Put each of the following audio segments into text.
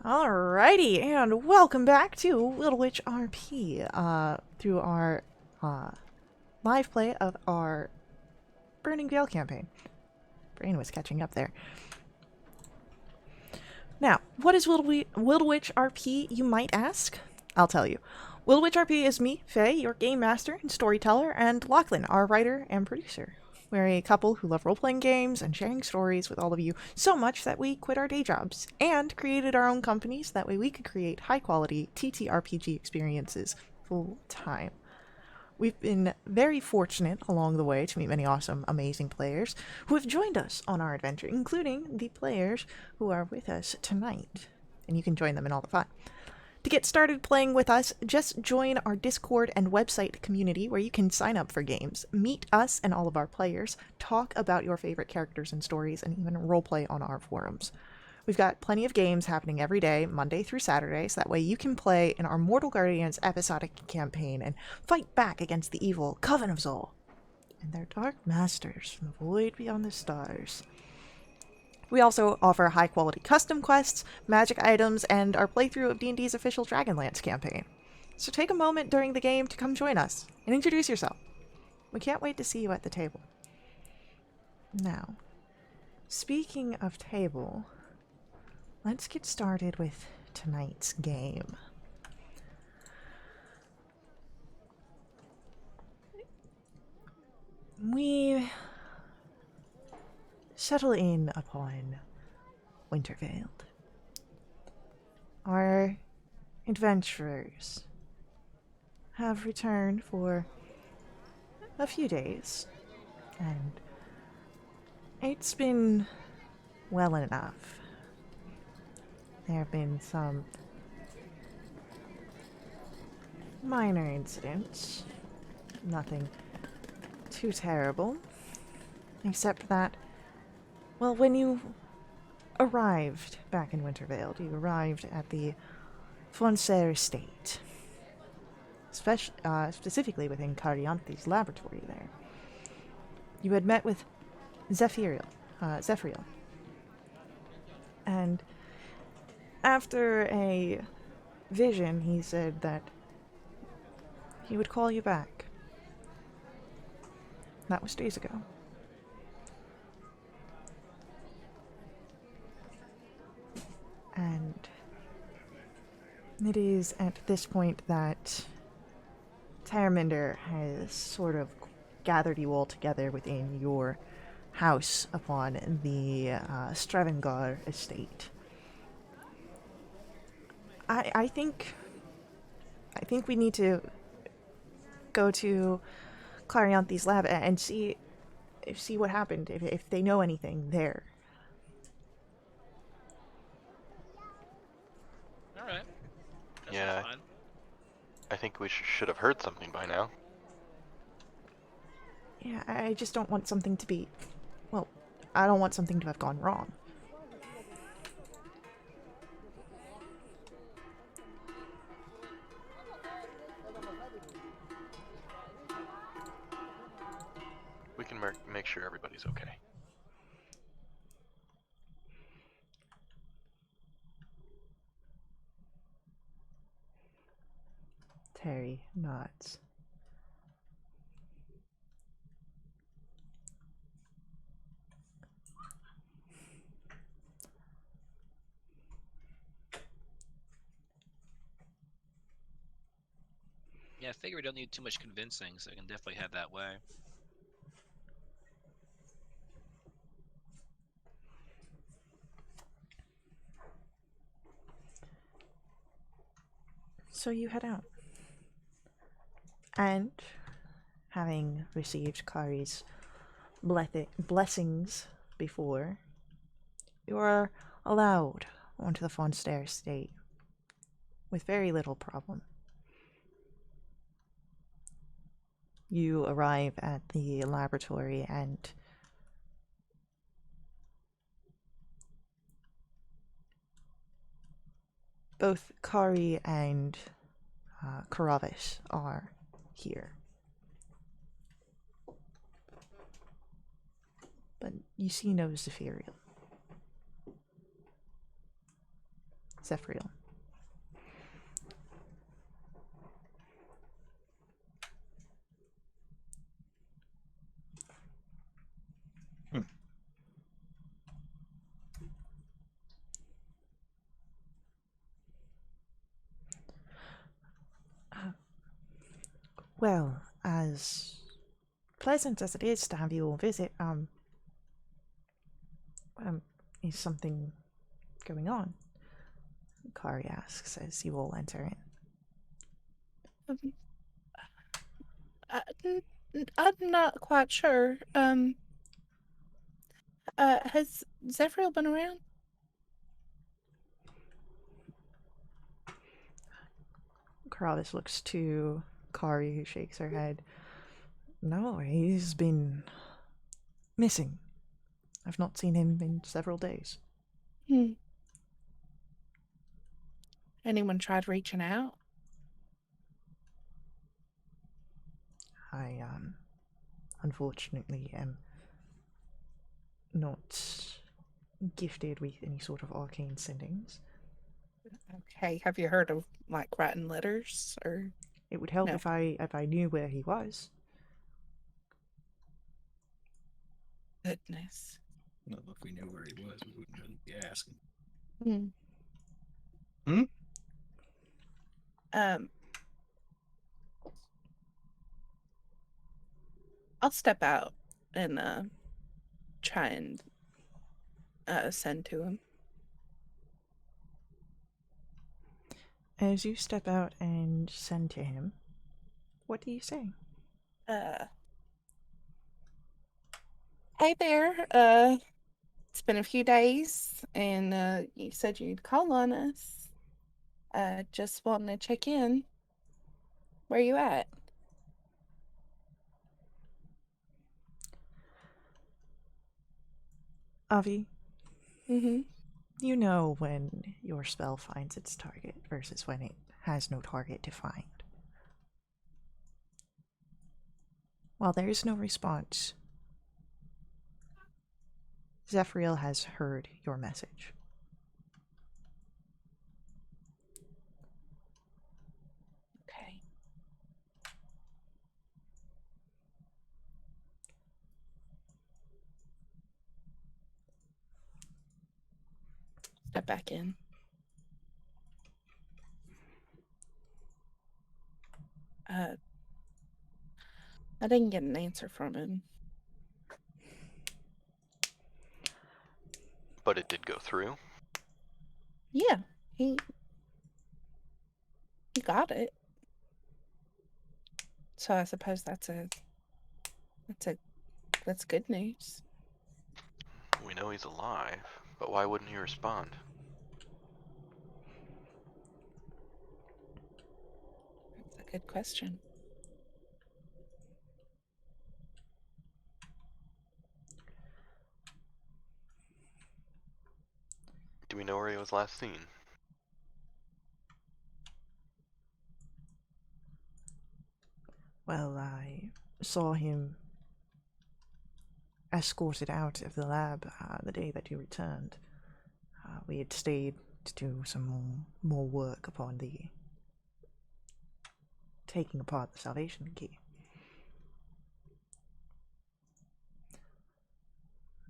Alrighty, and welcome back to Wildewitch RP, through our, live play of our Burning Veil campaign. Brain was catching up there. Now, what is Wildewitch RP, you might ask? I'll tell you. Wildewitch RP is me, Faye, your game master and storyteller, and Lachlan, our writer and producer. We're a couple who love role-playing games and sharing stories with all of you so much that we quit our day jobs and created our own companies. That way we could create high-quality TTRPG experiences full-time. We've been very fortunate along the way to meet many awesome, amazing players who have joined us on our adventure, including the players who are with us tonight. And you can join them in all the fun. To get started playing with us, just join our Discord and website community where you can sign up for games, meet us and all of our players, talk about your favorite characters and stories, and even roleplay on our forums. We've got plenty of games happening every day, Monday through Saturday, so that way you can play in our Mortal Guardians episodic campaign and fight back against the evil Coven of Zol and their dark masters from the void beyond the stars. We also offer high-quality custom quests, magic items, and our playthrough of D&D's official Dragonlance campaign. So take a moment during the game to come join us and introduce yourself. We can't wait to see you at the table. Now, speaking of table, let's get started with tonight's game. We settle in upon Wintervale. Our adventurers have returned for a few days, and it's been well enough. There have been some minor incidents, nothing too terrible, except that, well, when you arrived back in Wintervale, you arrived at the Fonser estate, specifically within Cariante's laboratory there. You had met with Zephyriel, and after a vision, he said that he would call you back. That was days ago. And it is at this point that Terminder has sort of gathered you all together within your house upon the Stravengar estate. I think we need to go to Clarianthes' lab and see what happened, if they know anything there. Alright. Yeah, Fine. I think we should have heard something by now. Yeah, I just don't want something to be... Well, I don't want something to have gone wrong. We can make sure everybody's okay. Terry nods. Yeah, I figure we don't need too much convincing, so I can definitely head that way. So you head out. And, having received Kari's blessings before, you are allowed onto the Fonstair estate with very little problem. You arrive at the laboratory and both Kari and Karavis are here. But you see no Zephyriel. Zephyriel. Well, as pleasant as it is to have you all visit, is something going on? Kari asks as you all enter in. I'm not quite sure. Has Zephyriel been around? Corrales looks to Kari, who shakes her head. No, he's been missing. I've not seen him in several days. Anyone tried reaching out? I, unfortunately am not gifted with any sort of arcane sendings. Okay, have you heard of, like, writing letters, or...? It would help No. if I knew where he was. Goodness. Well, if we knew where he was, we wouldn't really be asking. I'll step out and try and send to him. As you step out and send to him, what do you say? Hey there. It's been a few days, and you said you'd call on us. Just wanting to check in. Where you at? Avi, Mm-hmm. you know when your spell finds its target versus when it has no target to find. While there is no response, Zephyriel has heard your message. Okay. Step back in. I didn't get an answer from him. But it did go through. Yeah, he got it. So I suppose that's good news. We know he's alive, but why wouldn't he respond? That's a good question. Do we know where he was last seen? Well, I saw him escorted out of the lab the day that you returned. We had stayed to do some more work upon the taking apart the Salvation Key.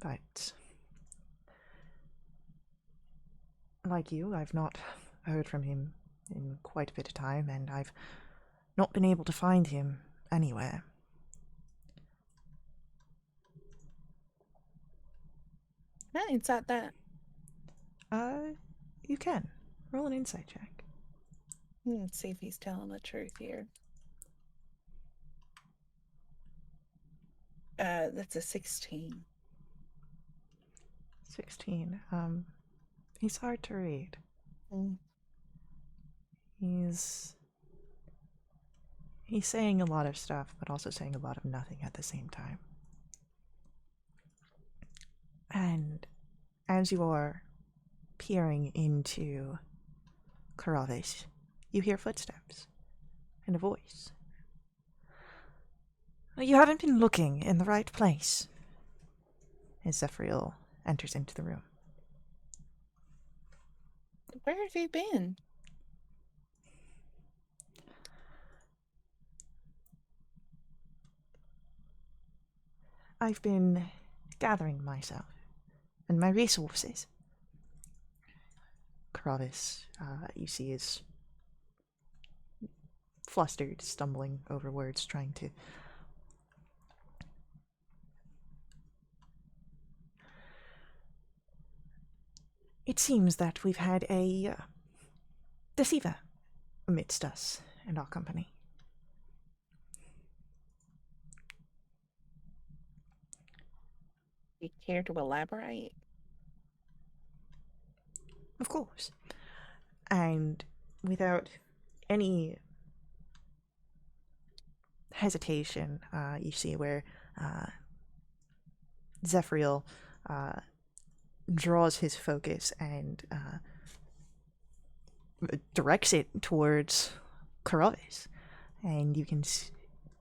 But like you, I've not heard from him in quite a bit of time, and I've not been able to find him anywhere. It's at that. You can. Roll an insight check. Let's see if he's telling the truth here. That's a 16. 16. He's hard to read. He's saying a lot of stuff, but also saying a lot of nothing at the same time. And as you are peering into Karavis, you hear footsteps and a voice. You haven't been looking in the right place. As Zephyriel enters into the room. Where have you been? I've been gathering myself and my resources. Kravis, you see, is flustered, stumbling over words, trying to... It seems that we've had a deceiver amidst us and our company. You care to elaborate? Of course. And without any hesitation, you see where Zephyriel draws his focus and directs it towards Karavis. And you can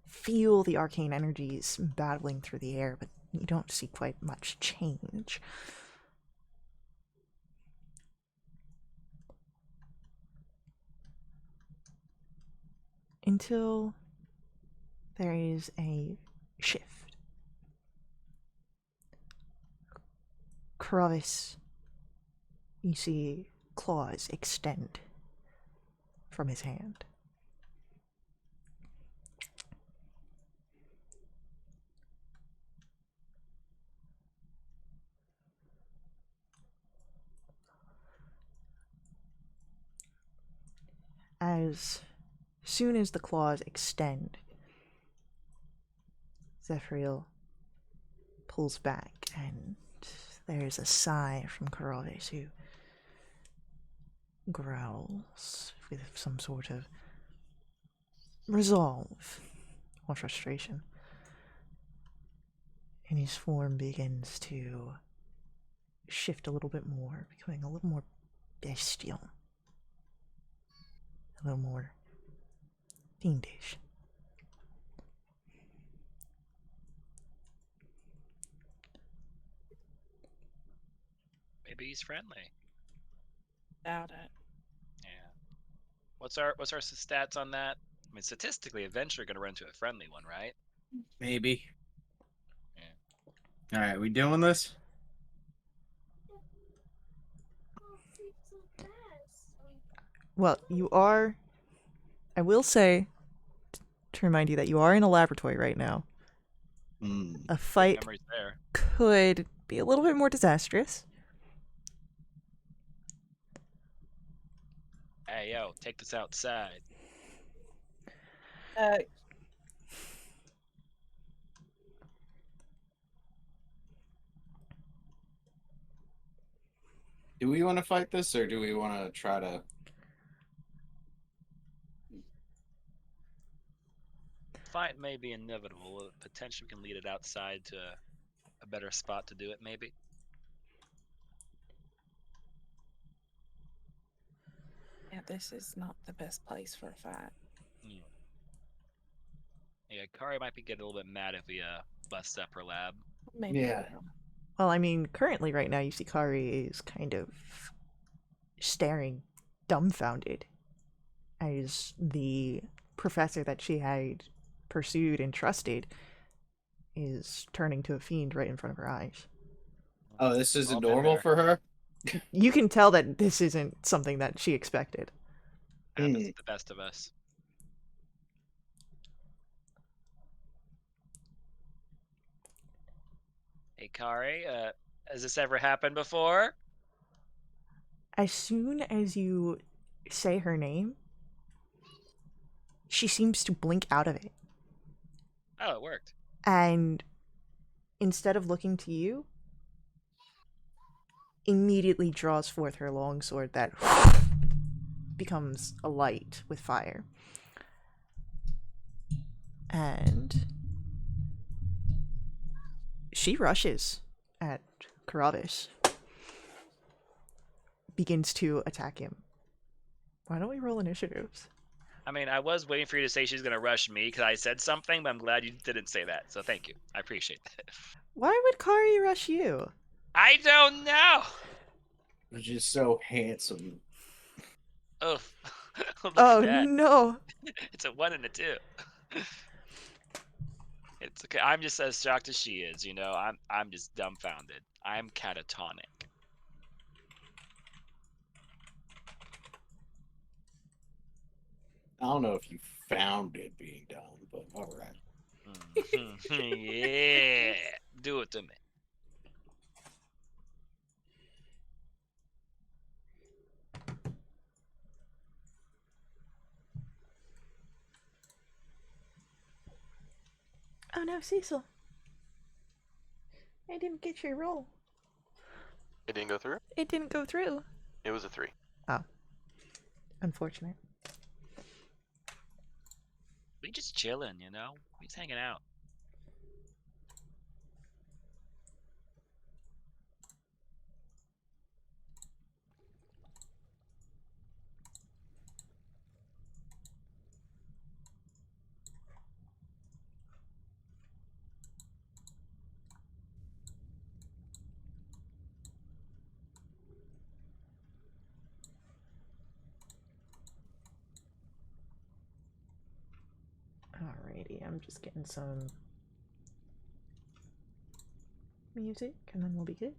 feel the arcane energies battling through the air, but you don't see quite much change. Until there is a shift. Kravis, you see claws extend from his hand. As soon as the claws extend, Zephyriel pulls back, and there's a sigh from Karavis, who growls with some sort of resolve or frustration. And his form begins to shift a little bit more, becoming a little more bestial, a little more fiendish. Maybe he's friendly. Doubt it. Yeah. What's our stats on that? I mean, statistically, eventually, we're gonna run into a friendly one, right? Maybe. Yeah. All right, we doing this? Well, you are... I will say, to remind you that you are in a laboratory right now. A fight Memory's there. could be a little bit more disastrous. Hey, yo, take this outside. Do we want to fight this, or do we want to try to... Fight may be inevitable. Potentially, we can lead it outside to a better spot to do it, maybe. Yeah, this is not the best place for a fight. Yeah, Kari might be getting a little bit mad if we bust up her lab. Maybe Yeah. we will. Well, I mean, currently right now you see Kari is kind of staring dumbfounded as the professor that she had pursued and trusted is turning to a fiend right in front of her eyes. Oh, this All isn't been normal there. for her? You can tell that this isn't something that she expected. Happens to the best of us. Hey, Kari, has this ever happened before? As soon as you say her name, she seems to blink out of it. Oh, it worked. And instead of looking to you, immediately draws forth her longsword that becomes alight with fire. And she rushes at Karavis. Begins to attack him. Why don't we roll initiatives? I mean, I was waiting for you to say she's going to rush me because I said something, but I'm glad you didn't say that. So thank you. I appreciate that. Why would Kari rush you? I don't know. You're just so handsome. Oh, look Oh at that. no. It's a 1 and a 2. It's okay. I'm just as shocked as she is. You know, I'm just dumbfounded. I'm catatonic. I don't know if you found it being done, but all right. Yeah, do it to me. Oh no, Cecil. I didn't get your roll. It didn't go through? It didn't go through. It was a 3. Oh. Unfortunate. We just chilling, you know. We just hanging out. Alrighty, I'm just getting some music and then we'll be good.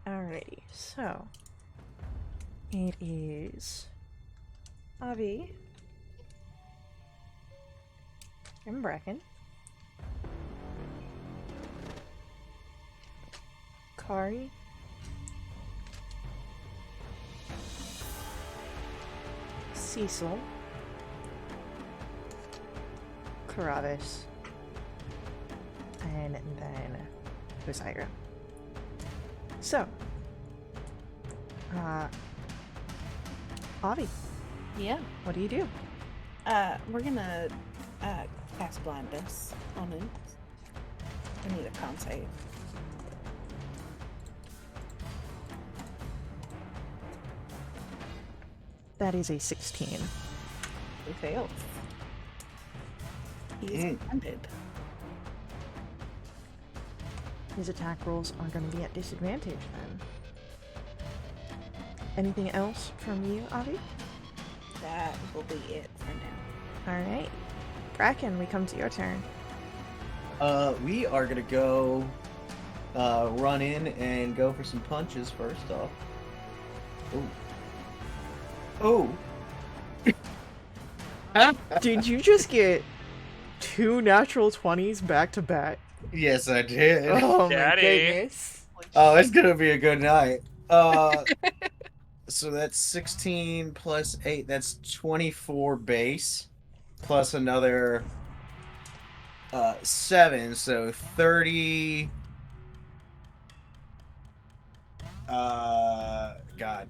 Alrighty, so it is Avi and Bracken, Kari, Cecil, Karavis, and then Osira. So, Avi, Yeah. what do you do? We're gonna cast blindness on it. I need a con save. That is a 16. He fails. He's blinded. His attack rolls are going to be at disadvantage then. Anything else from you, Avi? That will be it for now. Alright. Bracken, we come to your turn. We are gonna go run in and go for some punches first off. Oh. Did you just get 2 natural 20s back to back? Yes, I did. Oh my Daddy. goodness. Oh, it's gonna be a good night. So that's 16 plus 8. That's 24 base, plus another 7. So 30.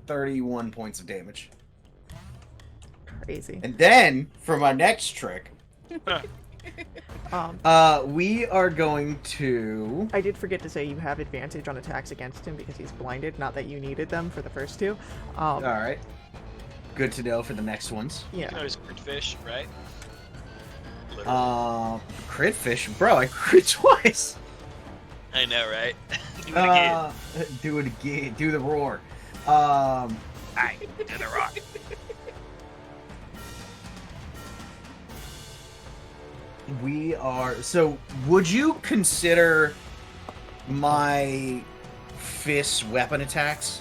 31 points of damage. Crazy. And then for my next trick, we are going to. I did forget to say you have advantage on attacks against him because he's blinded. Not that you needed them for the first 2. All right. Good to know for the next ones. You Yeah. know his crit fish, right? Literally. Crit fish, bro. I crit twice. I know, right? Do it again. Do it again. Do the roar. Aye, do the rock. We are. So, would you consider my fist weapon attacks?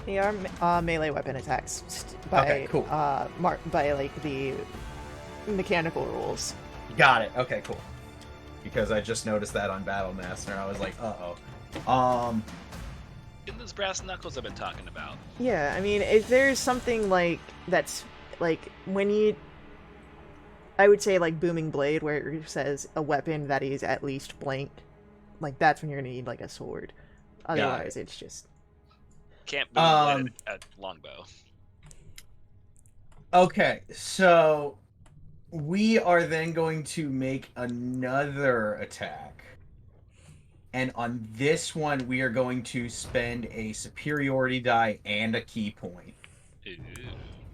They are melee weapon attacks by Okay, cool. by like the mechanical rules. Got it. Okay, cool. Because I just noticed that on Battlemaster, and I was like, uh-oh. In those brass knuckles I've been talking about. Yeah, I mean, if there's something like that's like when you, I would say like Booming Blade, where it says a weapon that is at least blank, like that's when you're gonna need like a sword. Otherwise, it's just Can't boom a longbow. Okay, so we are then going to make another attack. And on this one, we are going to spend a superiority die and a key point.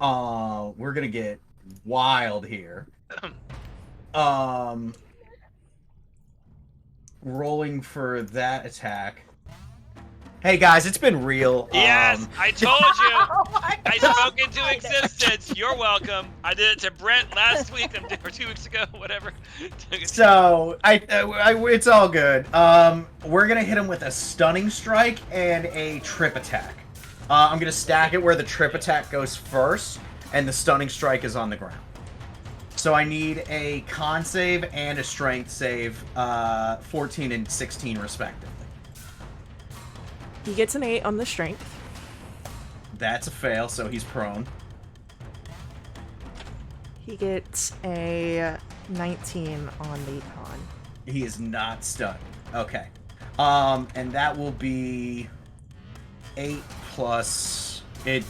Ooh. We're gonna get wild here. rolling for that attack. Hey guys, it's been real. Yes, I told you. Oh my I God. spoke into existence. You're welcome. I did it to Brent last week or 2 weeks ago, whatever. So it's all good. We're gonna hit him with a stunning strike and a trip attack. I'm gonna stack it where the trip attack goes first, and the stunning strike is on the ground. So I need a con save and a strength save, 14 and 16 respectively. He gets an 8 on the strength. That's a fail, so he's prone. He gets a 19 on the con. He is not stunned. Okay. And that will be 8 plus it.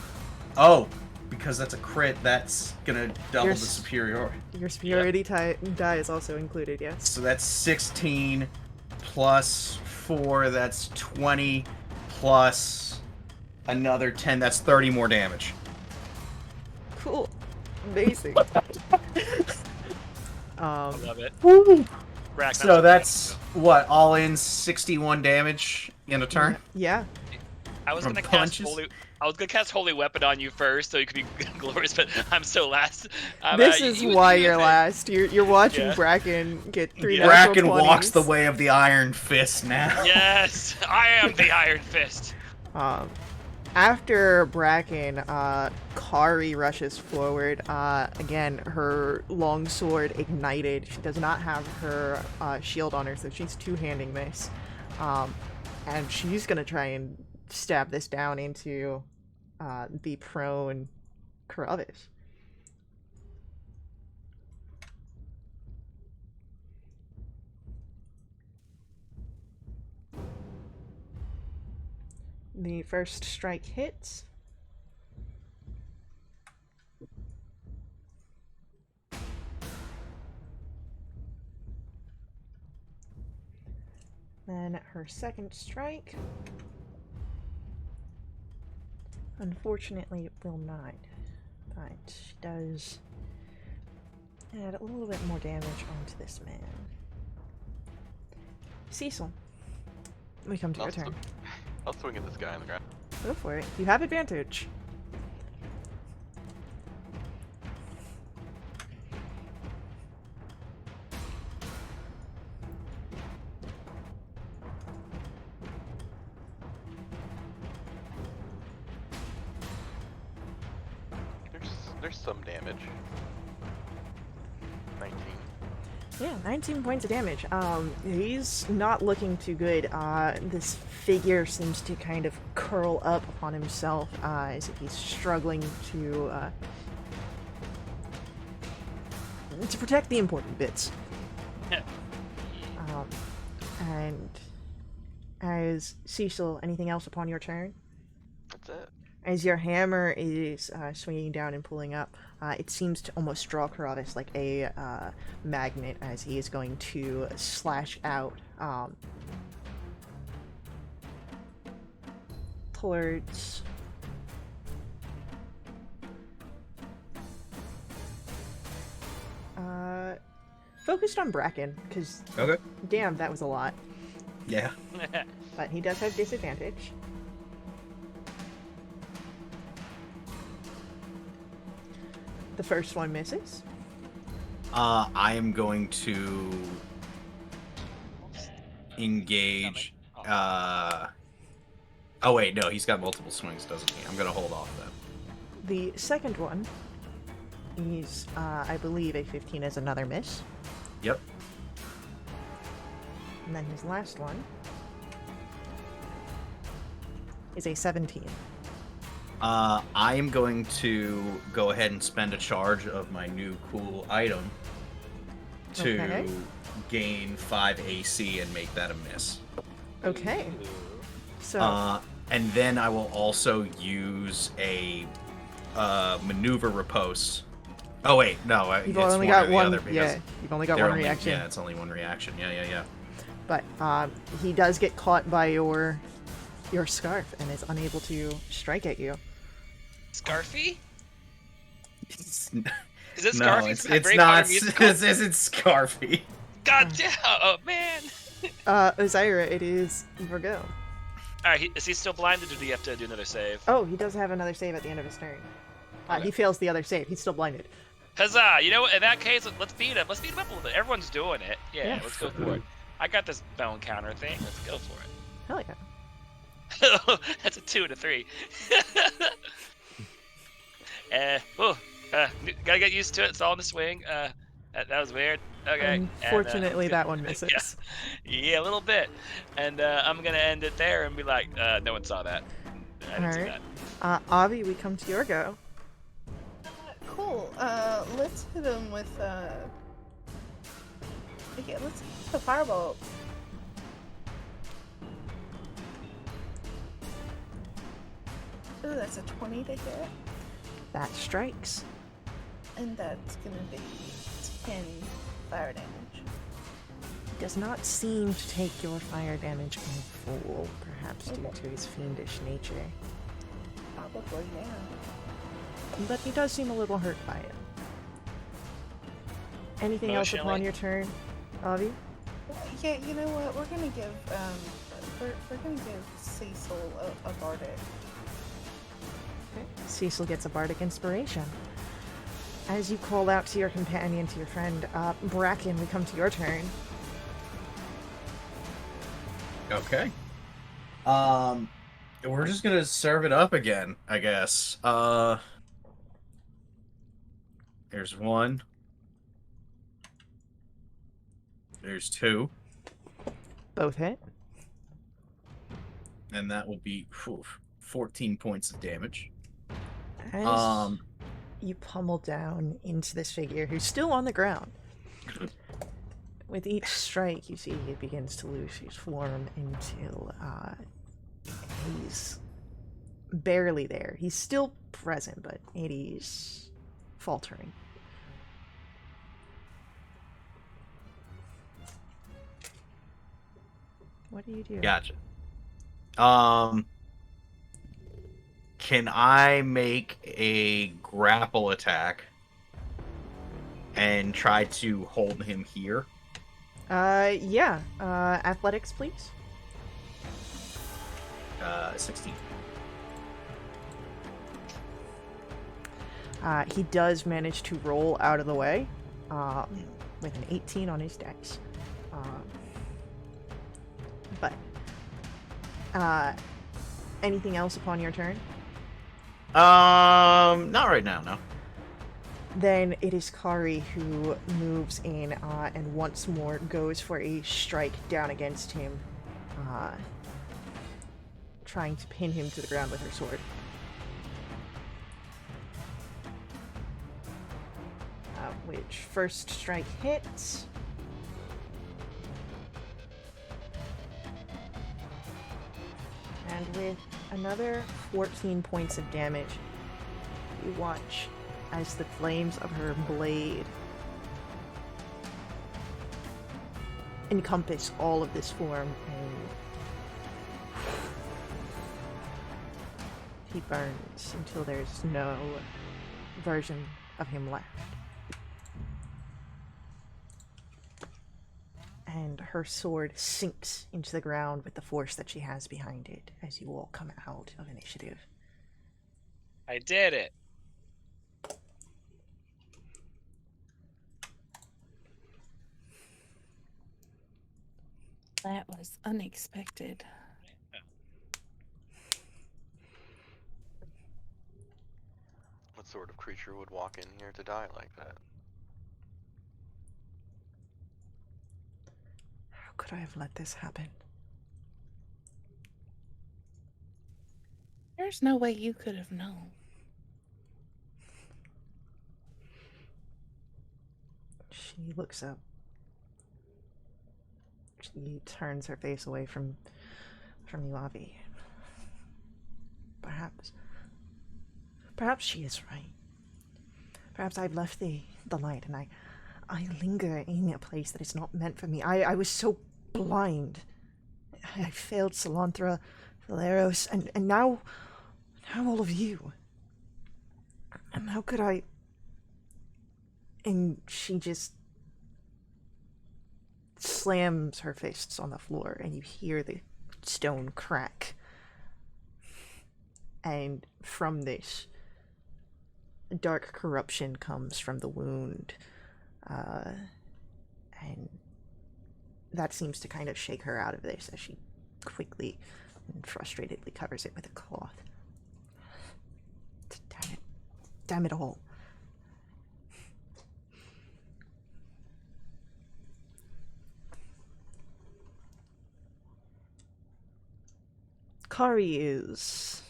Oh, because that's a crit, that's gonna double Your the superiority. Your superiority die is also included, yes. So that's 16 plus 4, that's 20 plus another 10, that's 30 more damage. Cool. Amazing. I love it. Woo! Rack, So that's what, all in 61 damage in a turn? Yeah. I was from gonna punches? cast Holy Weapon on you first, so you could be glorious. But I'm so last. This is why you're last. You're watching Yeah. Bracken get 3 Yeah. natural Bracken walks 20s. the way of the Iron Fist now. Yes, I am the Iron Fist. After Bracken, Kari rushes forward. Again, her longsword ignited. She does not have her shield on her, so she's two-handing this. And she's gonna try and stab this down into the prone Kravis. The first strike hits. Then her second strike. Unfortunately, it will not. But she does add a little bit more damage onto this man. Cecil, we come to your turn. I'll swing at this guy on the ground. Go for it. You have advantage. There's some damage. 19. Yeah, 19 points of damage. He's not looking too good. This figure seems to kind of curl up upon himself, as if he's struggling to protect the important bits. And as Cecil, anything else upon your turn? That's it. As your hammer is swinging down and pulling up, it seems to almost draw Kravis like a magnet, as he is going to slash out towards focused on Bracken, because Okay. damn, that was a lot. Yeah. But he does have disadvantage. The first one misses. I am going to engage. Oh wait, no, he's got multiple swings, doesn't he? I'm gonna hold off then. The second one is, I believe, a 15 is another miss. Yep. And then his last one is a 17. I am going to go ahead and spend a charge of my new cool item to Okay. gain 5 AC and make that a miss. Okay. So, And then I will also use a maneuver riposte. Oh wait, no, you've it's only one or got the one. other because Yeah, you've only got they're one only- reaction. Yeah, it's only one reaction. Yeah. But he does get caught by your scarf and is unable to strike at you. Scarfy? Is it No, Scarface? it's not. This isn't Scarfy. God damn! Oh man! Ozyra, it is your go. Alright, is he still blinded, or do you have to do another save? Oh, he does have another save at the end of his turn. Okay. He fails the other save. He's still blinded. Huzzah! You know what? In that case, let's beat him. Let's beat him up a little bit. Everyone's doing it. Yeah, Yeah. let's go for it. I got this bone counter thing. Let's go for Hell yeah. it. That's a 2 and a 3. Gotta get used to it. It's all in the swing. That was weird. Okay. Unfortunately, that one misses. Yeah, a little bit. And I'm gonna end it there and be like, no one saw that. I didn't see Alright. that. Avi, we come to your go. Cool. Let's hit him with okay, let's hit the firebolt. Ooh, that's a 20 to hit, That strikes. and that's gonna be 10 fire damage. Does not seem to take your fire damage in full, perhaps due to his fiendish nature. Probably, yeah. But he does seem a little hurt by it. Anything else upon Emotionally? your turn, Avi? Yeah, you know what? We're gonna give we're gonna give Cecil a bardic. Cecil gets a bardic inspiration. As you call out to your companion, to your friend, Bracken, we come to your turn. Okay. We're just gonna serve it up again, I guess. There's one. There's two. Both hit. And that will be 14 points of damage. As you pummel down into this figure who's still on the ground. With each strike, you see he begins to lose his form until he's barely there. He's still present, but he's faltering. What do you do? Gotcha. Can I make a grapple attack and try to hold him here? Yeah. Athletics, please. 16. He does manage to roll out of the way with an 18 on his dice. But anything else upon your turn? Not right now, no. Then it is Kari who moves in and once more goes for a strike down against him, trying to pin him to the ground with her sword. Which first strike hits. And with another 14 points of damage, you watch as the flames of her blade encompass all of this form, and he burns until there's no version of him left. And her sword sinks into the ground with the force that she has behind it as you all come out of initiative. I did it. That was unexpected. What sort of creature would walk in here to die like that? How could I have let this happen? There's no way you could have known. She looks up. She turns her face away from you, Avi. Perhaps she is right. Perhaps I've left the light and I linger in a place that is not meant for me. I was so blind. I failed Salanthra, Valeros, and now all of you. And how could I And she just slams her fists on the floor, and you hear the stone crack. And from this, dark corruption comes from the wound. And that seems to kind of shake her out of this as she quickly and frustratedly covers it with a cloth. Damn it. Damn it all. Kari is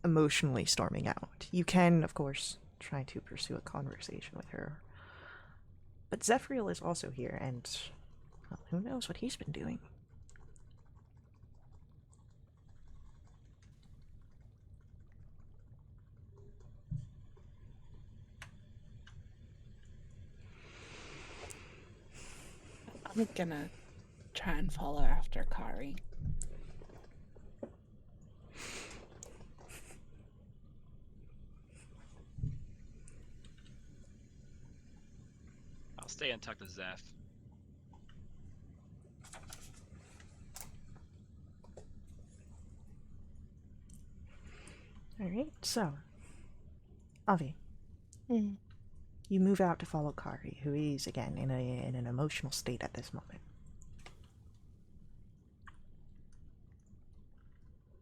emotionally storming out. You can, of course, try to pursue a conversation with her. But Zephyriel is also here, and well, who knows what he's been doing. I'm gonna try and follow after Kari. I'll stay and talk to Zeph. Alright, so, Avi, Mm. you move out to follow Kari, who is, again, in an emotional state at this moment.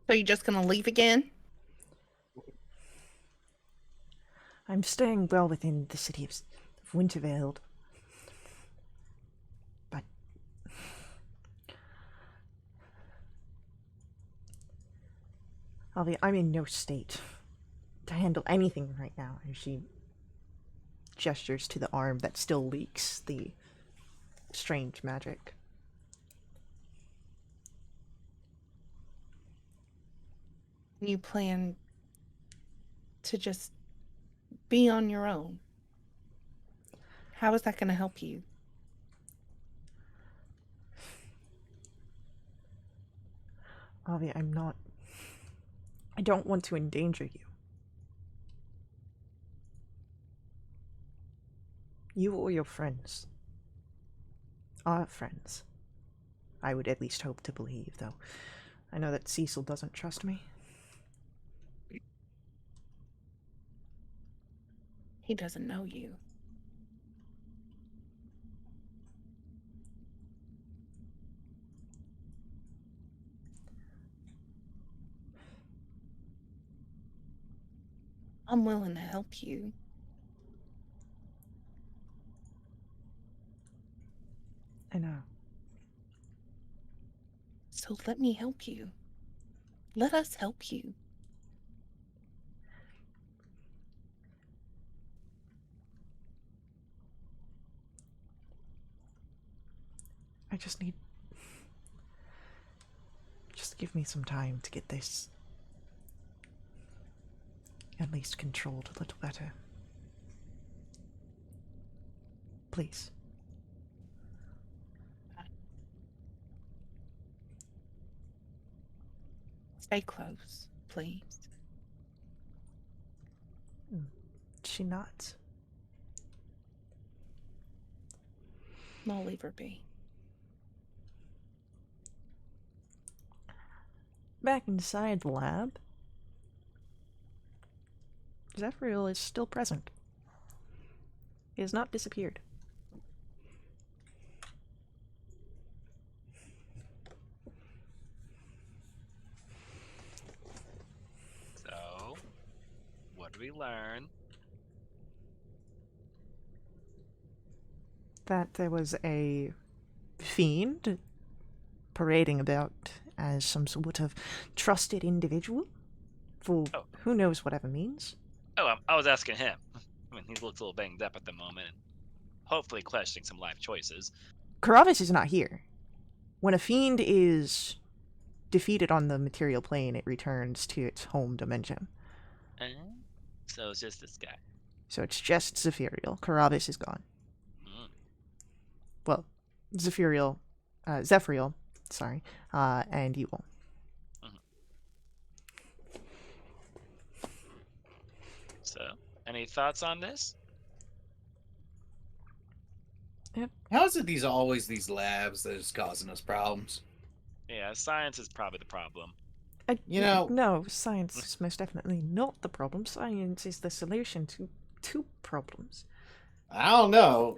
So you're just gonna leave again? I'm staying well within the city of Winterveld. But Avi, I'm in no state to handle anything right now. And she gestures to the arm that still leaks the strange magic. You plan to just be on your own? How is that going to help you? Avi, I don't want to endanger you. You or your friends are friends. I would at least hope to believe, though. I know that Cecil doesn't trust me. He doesn't know you. I'm willing to help you. I know. So let me help you. Let us help you. I just need... Just give me some time to get this at least controlled a little better. Please. Stay close, please. She nods. I'll leave her be. Back inside the lab, Zephyriel is still present. He has not disappeared. So, what do we learn? That there was a fiend parading about as some sort of trusted individual for who knows whatever means. Oh, I was asking him. I mean, he looks a little banged up at the moment, and hopefully questioning some life choices. Karavis is not here. When a fiend is defeated on the material plane, it returns to its home dimension. So it's just this guy. So it's just Zephyriel. Karavis is gone. Well, Zephyriel, sorry, and Ewell. So, any thoughts on this? How is it always these labs that is causing us problems? Yeah, science is probably the problem. No, science is most definitely not the problem. Science is the solution to two problems. I don't know.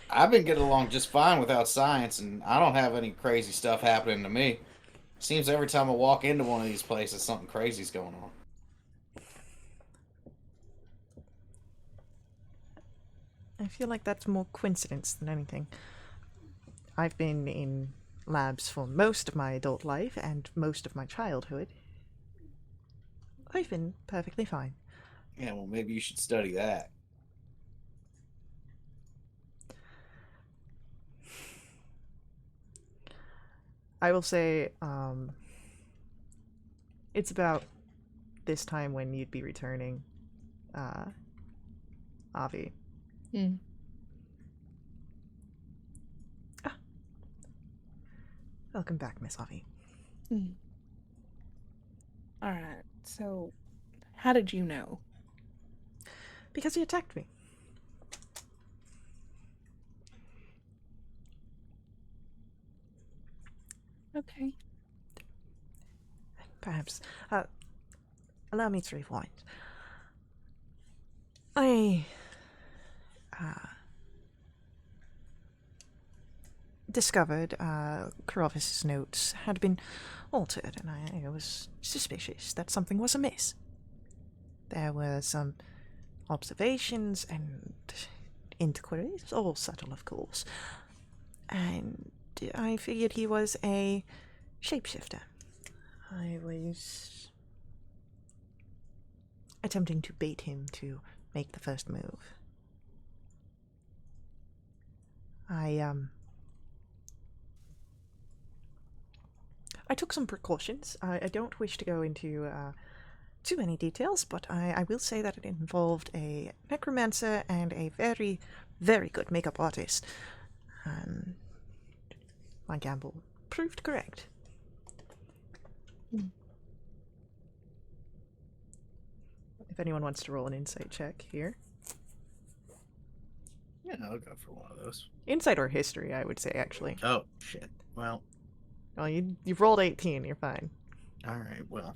I've been getting along just fine without science, and I don't have any crazy stuff happening to me. Seems every time I walk into one of these places, something crazy's going on. I feel like that's more coincidence than anything. I've been in labs for most of my adult life and most of my childhood. I've been perfectly fine. Yeah, well, maybe you should study that. I will say, it's about this time when you'd be returning, Avi. Hmm. Welcome back, Miss Avi. All right. So, how did you know? Because he attacked me. Okay. Perhaps. Allow me to rewind. I discovered Karovis' notes had been altered, and I was suspicious that something was amiss. There were some observations and inquiries, all subtle, of course, and I figured he was a shapeshifter. I was attempting to bait him to make the first move. I took some precautions. I don't wish to go into too many details, but I will say that it involved a necromancer and a very, very good makeup artist. My gamble proved correct. If anyone wants to roll an insight check here. Yeah, I'll go for one of those. Insight or history, I would say, actually. Oh, shit. Well, you've rolled 18, you're fine. alright, well.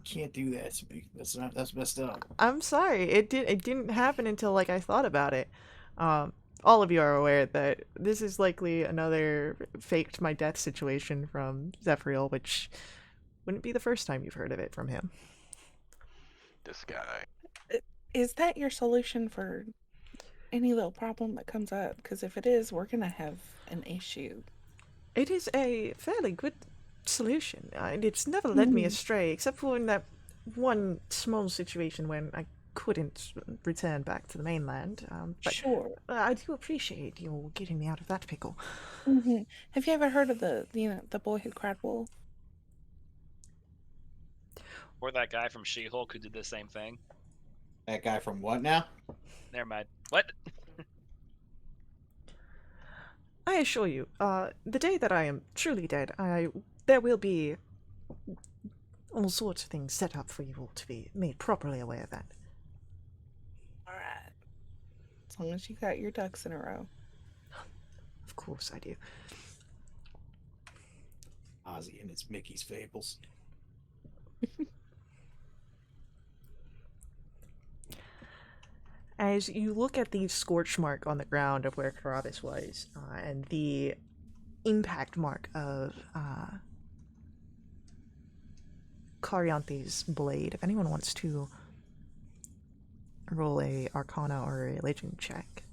Can't do that to me. That's messed up. I'm sorry. It didn't happen until, like, I thought about it. All of you are aware that this is likely another faked my death situation from Zephyriel, which wouldn't be the first time you've heard of it from him. This guy. Is that your solution for any little problem that comes up? Because if it is, we're going to have an issue. It is a fairly good solution. It's never led me astray, except for in that one small situation when I couldn't return back to the mainland. But Sure. I do appreciate you getting me out of that pickle. Have you ever heard of the boy who cried wolf? Or that guy from She-Hulk who did the same thing. That guy from what now? Never mind. What? I assure you, the day that I am truly dead, there will be all sorts of things set up for you all to be made properly aware of that. All right. As long as you got your ducks in a row. Of course I do. Ozzy and his Mickey's fables. As you look at the scorch mark on the ground of where Karovis was, and the impact mark of Carianthe's blade, if anyone wants to roll a Arcana or a Religion check.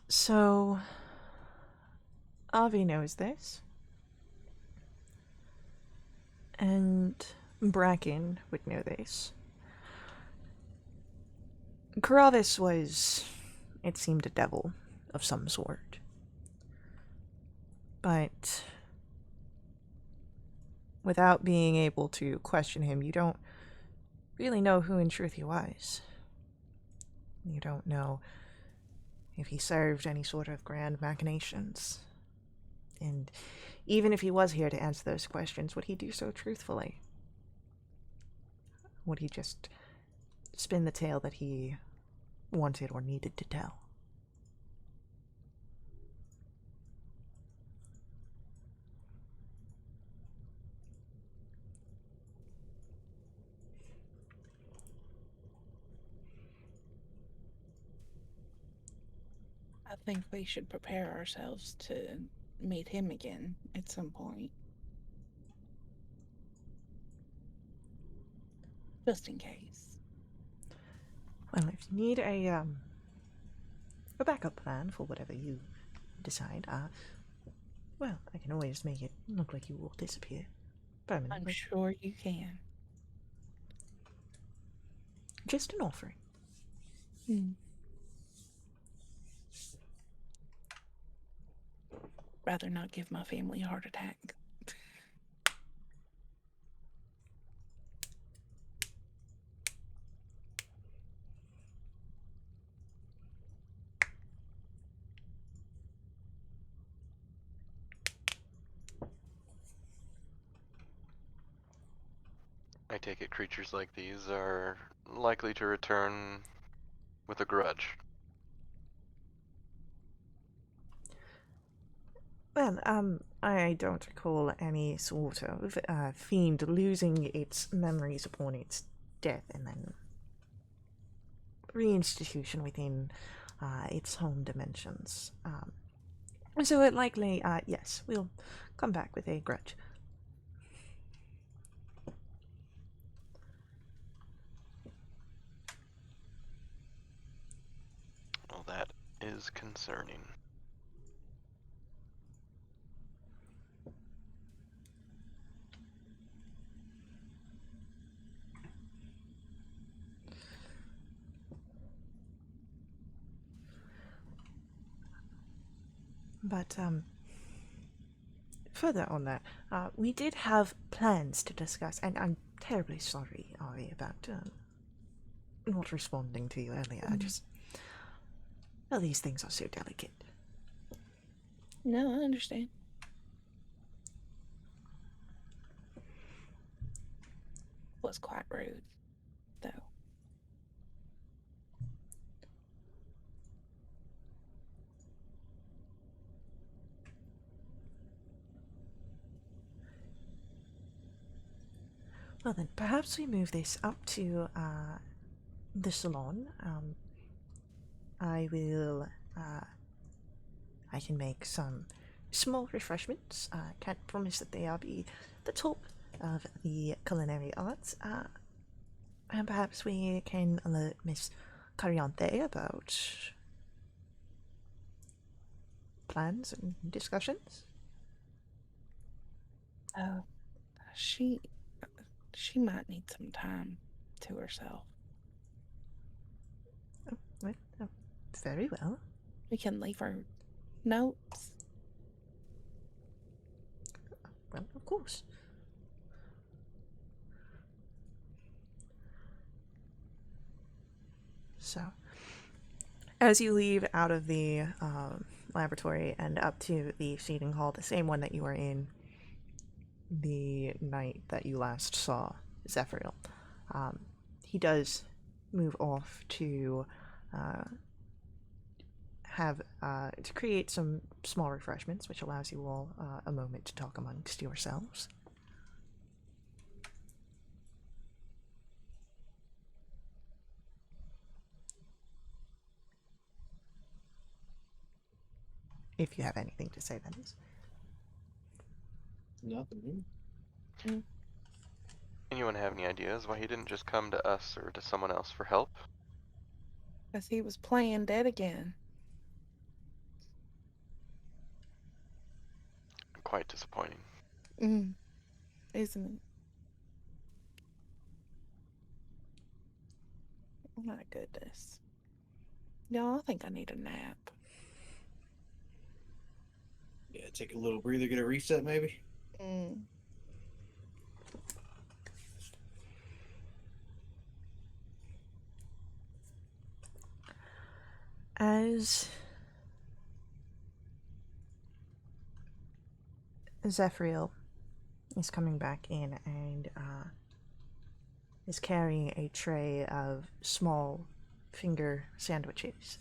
So, Avi knows this. And Bracken would know this. Karavis was, it seemed, a devil of some sort. But without being able to question him, you don't really know who in truth he was. You don't know if he served any sort of grand machinations. And even if he was here to answer those questions, would he do so truthfully? Would he just spin the tale that he wanted or needed to tell? I think we should prepare ourselves to meet him again at some point. Just in case. Well, if you need a backup plan for whatever you decide, well, I can always make it look like you will disappear I'm permanently. sure you can. Just an offering. Rather not give my family a heart attack. I take it creatures like these are likely to return with a grudge. Well, I don't recall any sort of fiend losing its memories upon its death and then reinstitution within its home dimensions. So it likely, yes, we'll come back with a grudge. Well, that is concerning. But, further on that, we did have plans to discuss, and I'm terribly sorry, Ari, about not responding to you earlier. I just... Well, these things are so delicate. No, I understand. Was quite rude, though. Well then, perhaps we move this up to the salon. I will. I can make some small refreshments. Can't promise that they'll be the top of the culinary arts. And perhaps we can alert Miss Cariante about plans and discussions. She might need some time to herself. Well, very well. We can leave her notes. Well, of course. So, as you leave out of the laboratory and up to the seating hall, the same one that you were in the night that you last saw Zephyriel, he does move off to to create some small refreshments, which allows you all a moment to talk amongst yourselves. If you have anything to say, that is. Nothing. Anyone have any ideas why he didn't just come to us or to someone else for help? Because he was playing dead again. Quite disappointing. Isn't it? Oh my goodness. Y'all, I think I need a nap. Yeah, take a little breather, get a reset maybe. as Zephyriel is coming back in and is carrying a tray of small finger sandwiches,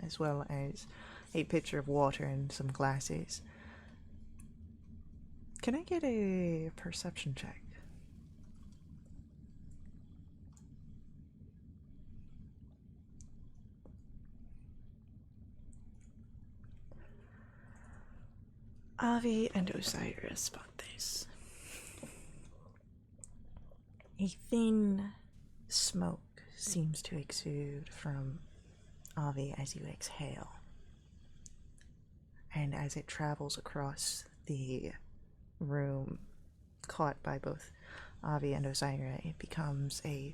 as well as a pitcher of water and some glasses. Can I get a perception check? Avi and Osiris spot this. A thin smoke seems to exude from Avi as you exhale. And as it travels across the room, caught by both Avi and Osiris, it becomes a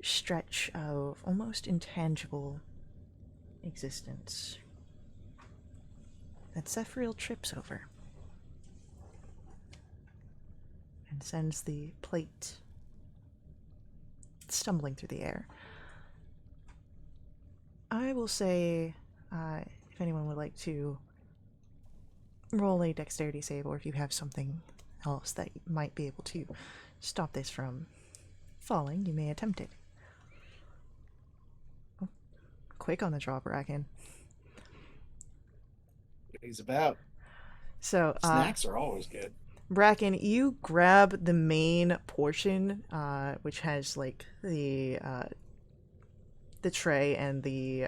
stretch of almost intangible existence that Zephyriel trips over and sends the plate stumbling through the air. I will say, if anyone would like to roll a dexterity save, or if you have something else that might be able to stop this from falling, you may attempt it. Oh, quick on the draw, Bracken. He's about. So, Snacks are always good. Bracken, you grab the main portion, which has like the tray and the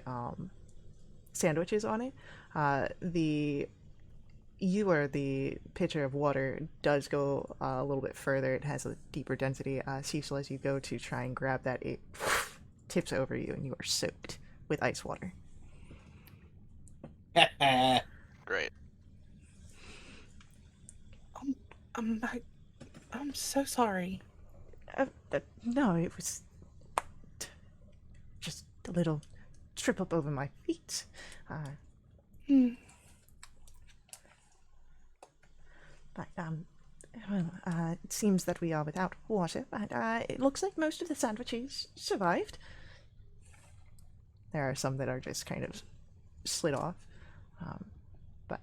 sandwiches on it. The pitcher of water does go a little bit further. It has a deeper density. Cecil, as you go to try and grab that, it tips over you, and you are soaked with ice water. Great. I'm so sorry. No, it was just a little trip up over my feet. But, it seems that we are without water, but it looks like most of the sandwiches survived. There are some that are just kind of slid off, but...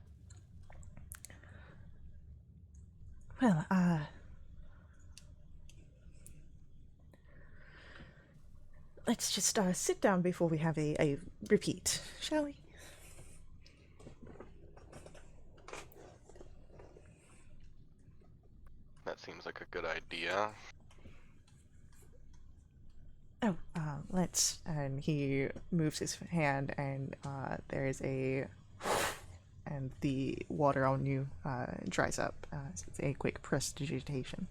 Well, let's just sit down before we have a repeat, shall we? That seems like a good idea. Oh, let's... And he moves his hand, and there is a... And the water on you dries up. So it's a quick prestidigitation.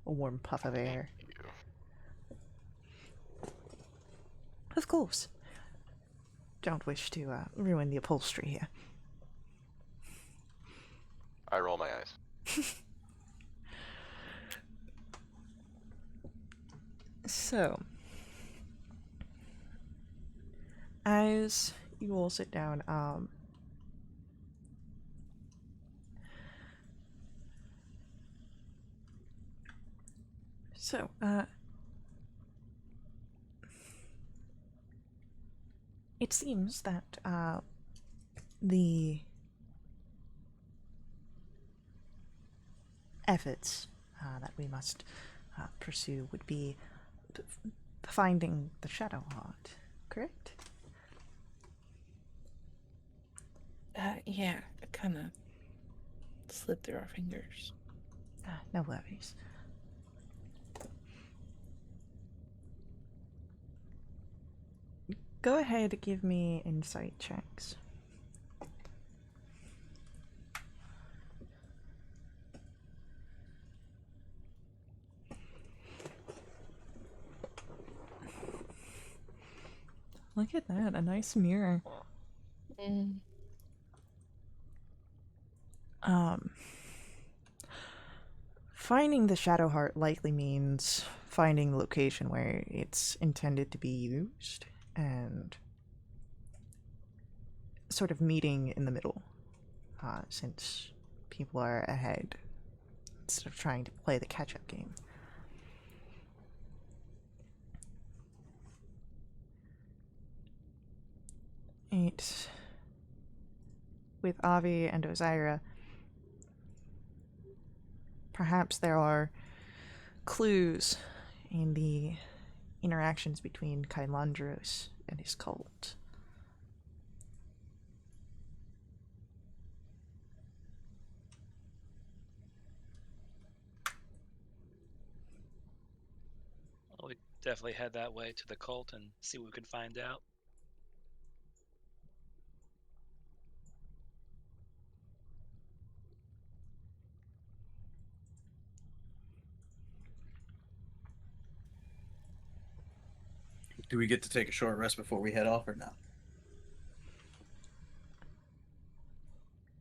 A warm puff of air. Thank you. Of course. Don't wish to ruin the upholstery here. I roll my eyes. So, as you all sit down, it seems that the efforts that we must pursue would be finding the Shadow Heart, correct? Yeah, it kind of slipped through our fingers. No worries. Go ahead, give me insight checks. Look at that, a nice mirror. Finding the Shadow Heart likely means finding the location where it's intended to be used and sort of meeting in the middle, since people are ahead instead of trying to play the catch-up game. Right. With Avi and Osiris, perhaps there are clues in the interactions between Kailandros and his cult. Well, we definitely head that way to the cult and see what we can find out. Do we get to take a short rest before we head off or not?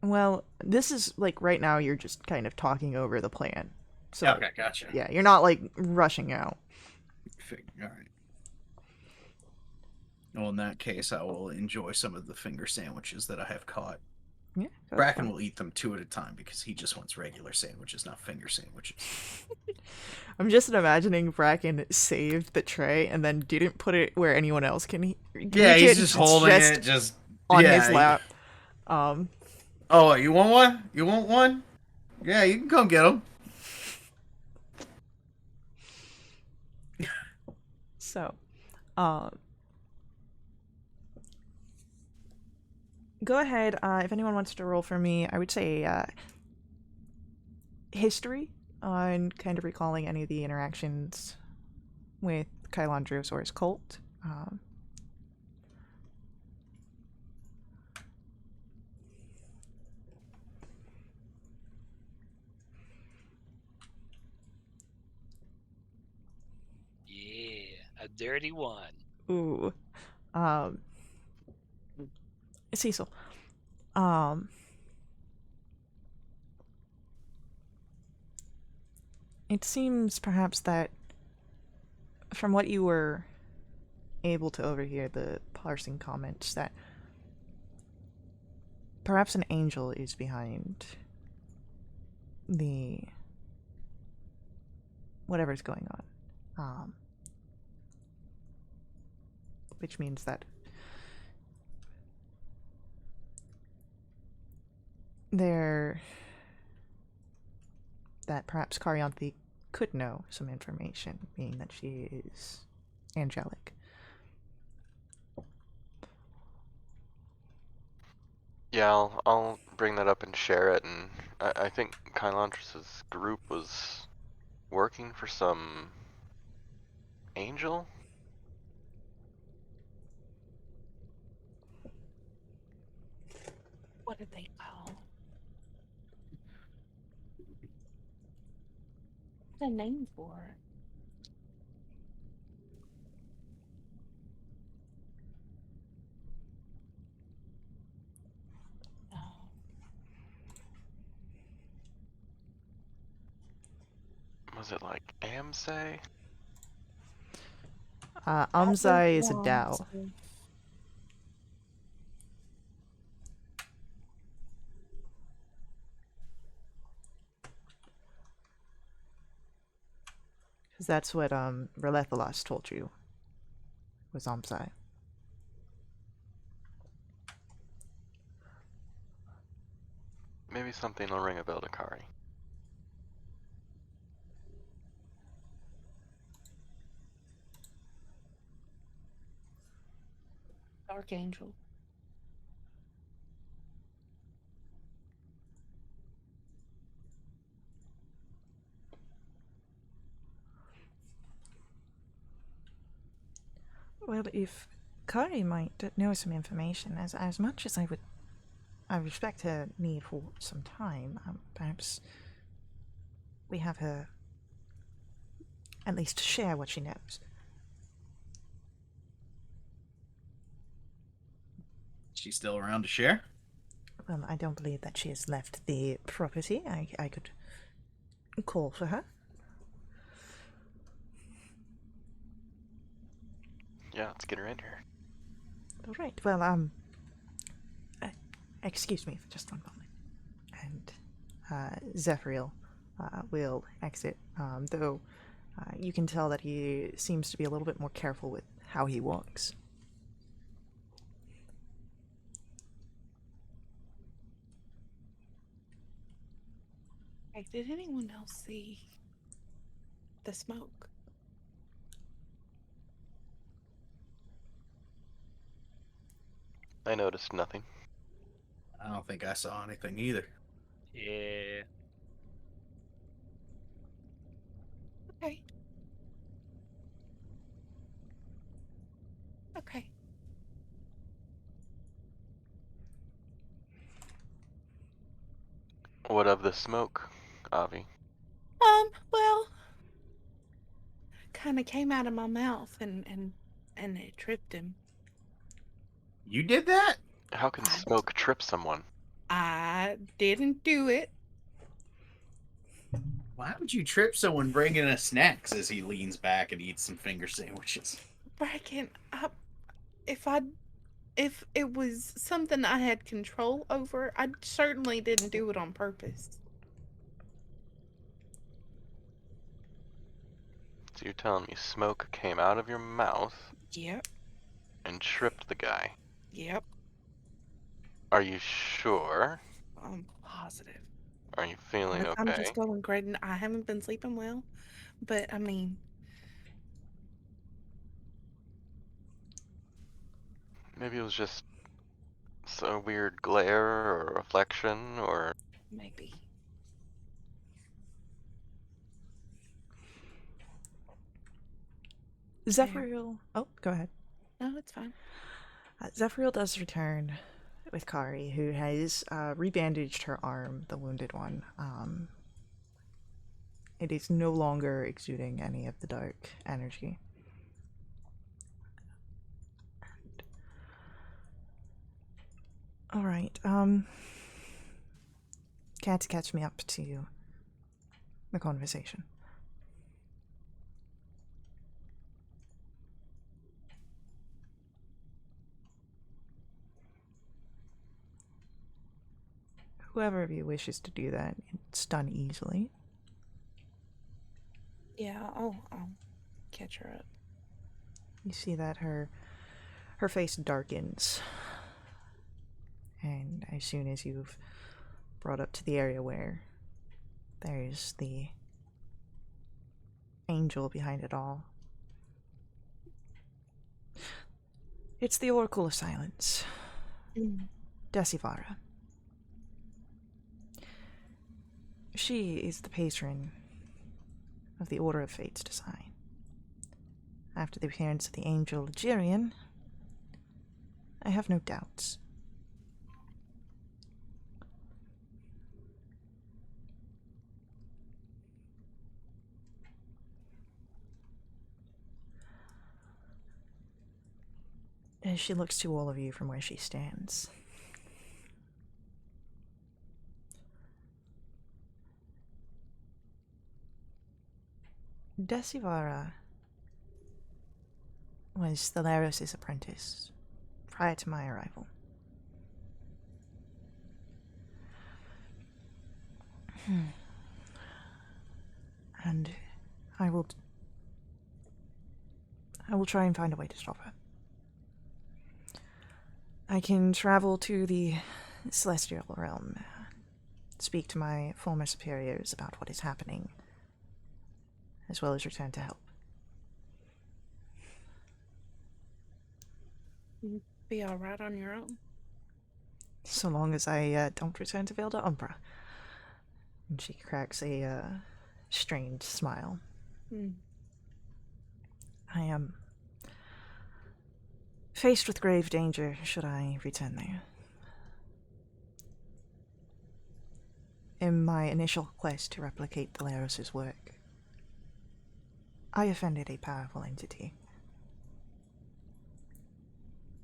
Well, this is like right now you're just kind of talking over the plan. So Okay, gotcha. yeah, you're not like rushing out. All right. Well, in that case, I will enjoy some of the finger sandwiches that I have caught. Yeah. go Bracken for it. will eat them 2 at a time because he just wants regular sandwiches, not finger sandwiches. I'm just imagining Bracken saved the tray and then didn't put it where anyone else can reach Yeah, he's it. just It's holding just it, just on yeah, his lap. Oh, you want one? You want one? Yeah, you can come get them. So, go ahead. If anyone wants to roll for me, I would say history on kind of recalling any of the interactions with Kailandros or his cult. Yeah, a dirty one. Ooh. Cecil. It seems perhaps that from what you were able to overhear, the parsing comments, that perhaps an angel is behind the whatever's going on. Which means that that perhaps Carianthe could know some information, being that she is angelic. Yeah, I'll bring that up and share it, and I think Kylantris' group was working for some angel? What did they call? What's a name for it? Oh, Was it like Amsay? Umzai is a Dao. Because that's what Relethalos told you was Umzai. Maybe something will ring a bell to Kari. Archangel. Well, if Kari might know some information, as much as I respect her need for some time, perhaps we have her at least share what she knows. She's still around to share? Well, I don't believe that she has left the property. I could call for her. Yeah, let's get her in here. All right. Well, excuse me for just one moment. And Zephyriel will exit, though you can tell that he seems to be a little bit more careful with how he walks. Hey, did anyone else see the smoke? I noticed nothing. I don't think I saw anything either. Yeah. Okay. Okay. What of the smoke, Avi? Well, kind of came out of my mouth and it tripped him. You did that? How can I- smoke trip someone? I didn't do it. Why would you trip someone bringing us snacks as he leans back and eats some finger sandwiches? Bracken, if it was something I had control over, I certainly didn't do it on purpose. So you're telling me smoke came out of your mouth Yep. and tripped the guy? Yep. Are you sure? I'm positive. Are you feeling I'm okay? just going great, and I haven't been sleeping well, but I mean, Maybe it was just a weird glare or reflection, or maybe. Zephyriel. Oh, go ahead. No, it's fine. Zephyriel does return with Kari, who has rebandaged her arm, the wounded one. It is no longer exuding any of the dark energy. All right. Can't catch me up to the conversation. Whoever of you wishes to do that, it's done easily. Yeah, I'll catch her up. You see that her face darkens. And as soon as you've brought up to the area where there's the angel behind it all, it's the Oracle of Silence, Decivara. She is the patron of the Order of Fate's design. After the appearance of the angel Ligurian, I have no doubts. As she looks to all of you from where she stands. Decivara was Thalaros' apprentice prior to my arrival. And I will try and find a way to stop her. I can travel to the celestial realm, speak to my former superiors about what is happening, as well as return to help. You'd be alright on your own. So long as I don't return to Vale Umbra. And she cracks a strained smile. I am faced with grave danger should I return there. In my initial quest to replicate Thalaros' work, I offended a powerful entity.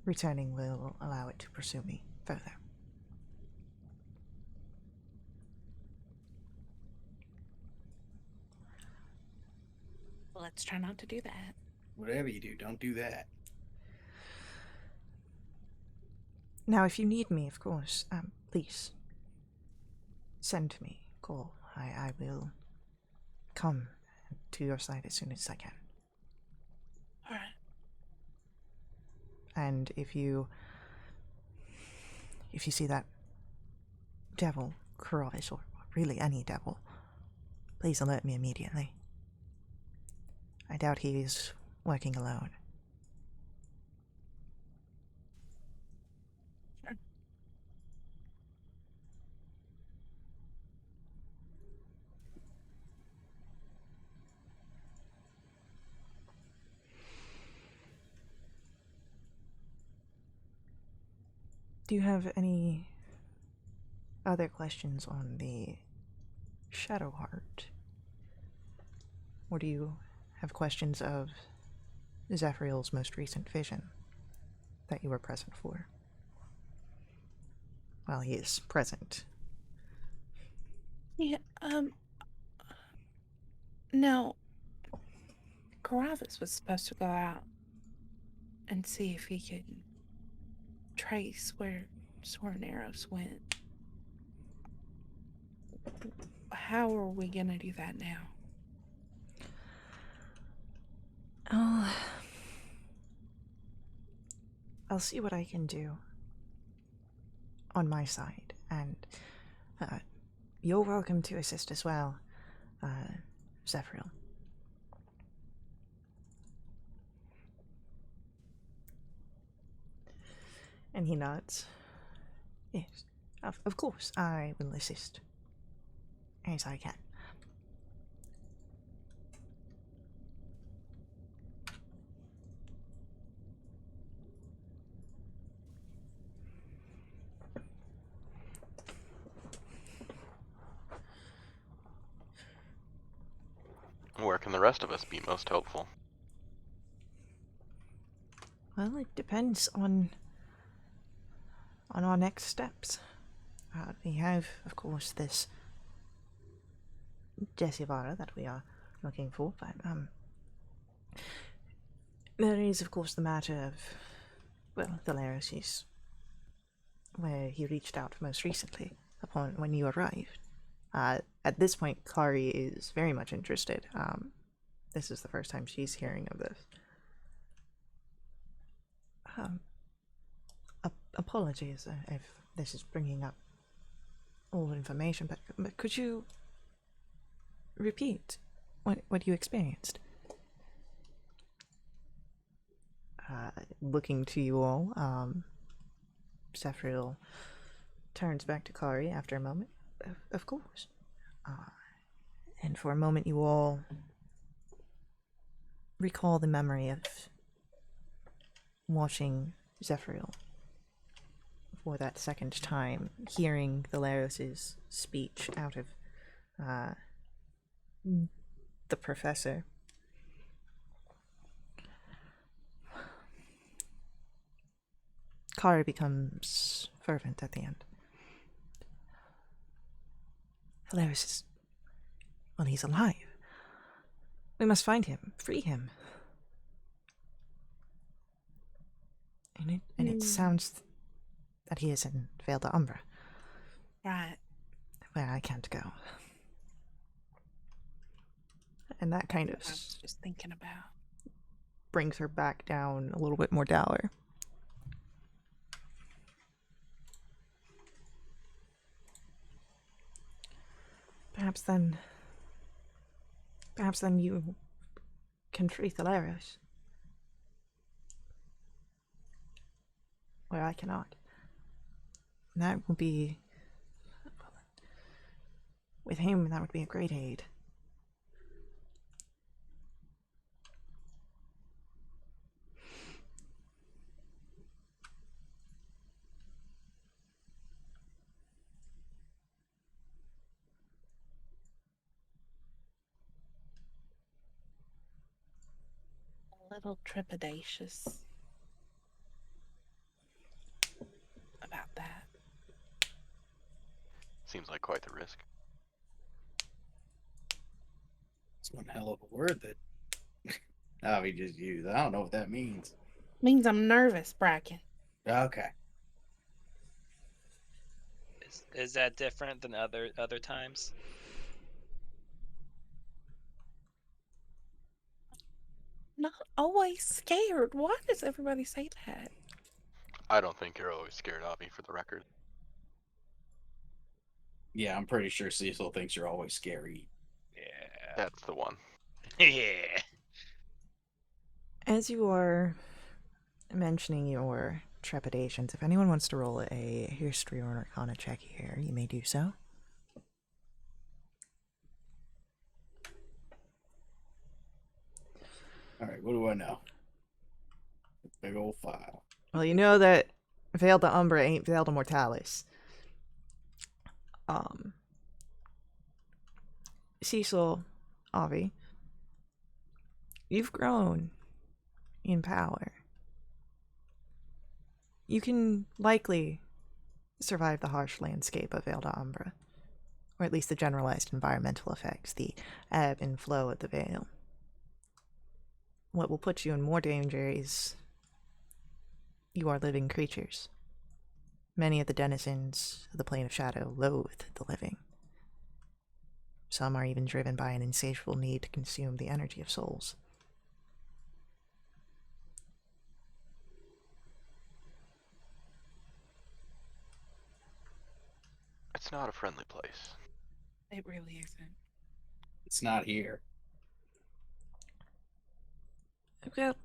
Returning will allow it to pursue me further. Let's try not to do that. Whatever you do, don't do that. Now, if you need me, of course, please send me, call. I will come to your side as soon as I can. Alright. And if you see that devil, Kurais, or really any devil, please alert me immediately. I doubt he is working alone. Do you have any other questions on the Shadow Heart? Or do you have questions of Zephyriel's most recent vision that you were present for? Well, he is present. Yeah, now, Caravas was supposed to go out and see if he could trace where Sword and Arrows went. How are we gonna do that now? I'll see what I can do on my side, and you're welcome to assist as well, Zephyriel. And he nods. Yes, of course, I will assist as I can. Where can the rest of us be most helpful? Well, it depends on our next steps. We have, of course, this Jesivara that we are looking for, but there is, of course, the matter of, well, Thalaris, where he reached out most recently upon when you arrived. At this point, Kari is very much interested. This is the first time she's hearing of this. Apologies if this is bringing up old information, but could you repeat what you experienced? Looking to you all, Zephyriel turns back to Kari after a moment. Of course. And for a moment you all recall the memory of watching Zephyriel for that second time, hearing Thalaris' speech out of the professor. Kari becomes fervent at the end. Thalaris is... well, he's alive. We must find him, free him. And it sounds that he is in Vale d'Umbra. Right. Where I can't go. And that kind of I was just thinking about. brings her back down a little bit more dour. Perhaps then you can free Thalaris. Where I cannot. And that would be... with him, that would be a great aid. A little trepidatious about that. Seems like quite the risk. It's one hell of a word that Avi just used. I don't know what that means. Means I'm nervous, Bracken. Okay. Is that different than other times? Not always scared. Why does everybody say that? I don't think you're always scared, Avi, for the record. Yeah, I'm pretty sure Cecil thinks you're always scary. Yeah. That's the one. Yeah. As you are mentioning your trepidations, if anyone wants to roll a history or an arcana check here, you may do so. All right, what do I know? Big old file. Well, you know that Veil de Umbra ain't Veil de Mortalis. Cecil, Avi, you've grown in power. You can likely survive the harsh landscape of Veil de Umbra, or at least the generalized environmental effects, the ebb and flow of the Veil. What will put you in more danger is you are living creatures. Many of the denizens of the Plane of Shadow loathe the living. Some are even driven by an insatiable need to consume the energy of souls. It's not a friendly place. It really isn't. It's not here. Well,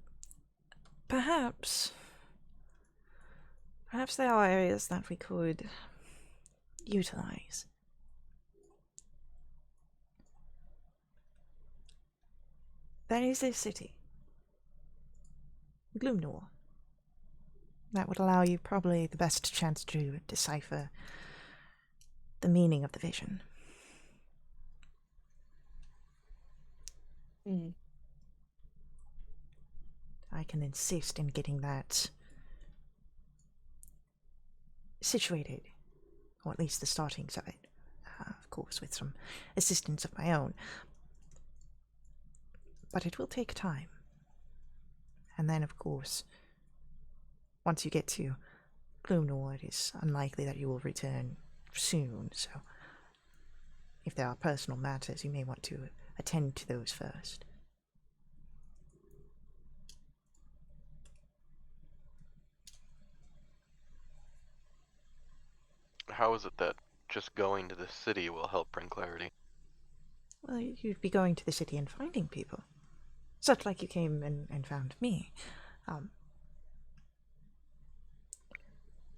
perhaps there are areas that we could utilize. There is a city, Gloomnor, that would allow you probably the best chance to decipher the meaning of the vision. I can insist in getting that situated, or at least the startings of it, of course with some assistance of my own. But it will take time. And then, of course, once you get to Gloomnor, it is unlikely that you will return soon, so if there are personal matters, you may want to attend to those first. How is it that just going to the city will help bring clarity? Well, you'd be going to the city and finding people. Such like you came and found me.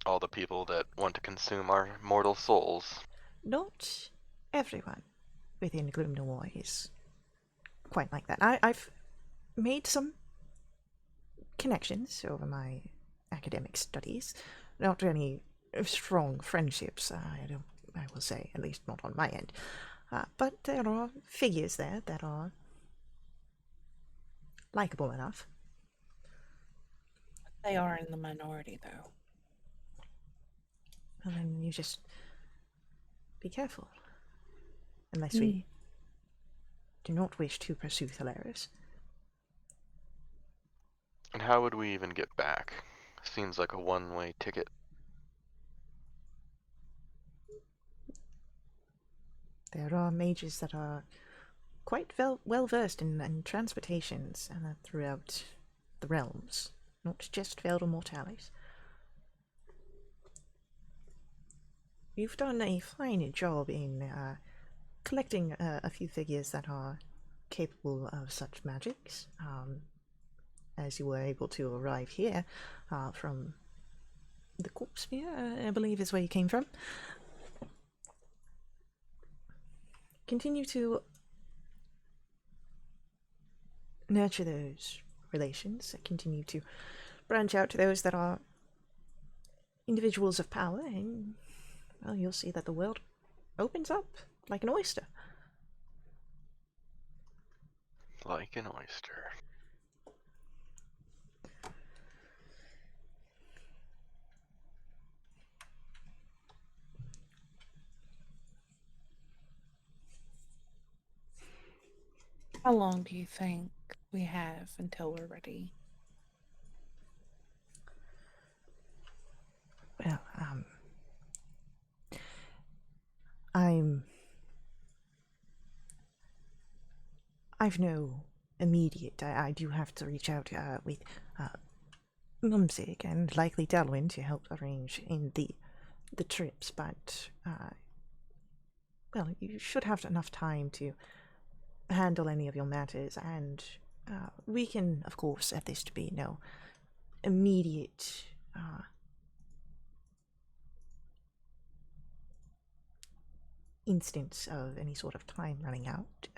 All the people that want to consume our mortal souls. Not everyone within Gloomnor is quite like that. I've made some connections over my academic studies. Not any strong friendships, I will say, at least not on my end. But there are figures there that are likable enough. They are in the minority, though. And then you just be careful. Unless we do not wish to pursue Thalaris. And how would we even get back? Seems like a one-way ticket. There are mages that are quite well versed in transportations throughout the realms, not just Veil de Mortalis. You've done a fine job in collecting a few figures that are capable of such magics, as you were able to arrive here from the Corpse Sphere, I believe is where you came from. Continue to nurture those relations, continue to branch out to those that are individuals of power, and, well, you'll see that the world opens up like an oyster. Like an oyster. How long do you think we have until we're ready? Well, I've no immediate. I do have to reach out with Mumsig and likely Delwyn to help arrange in the trips, but well, you should have enough time to handle any of your matters, and we can, of course, have this to be no immediate instance of any sort of time running out.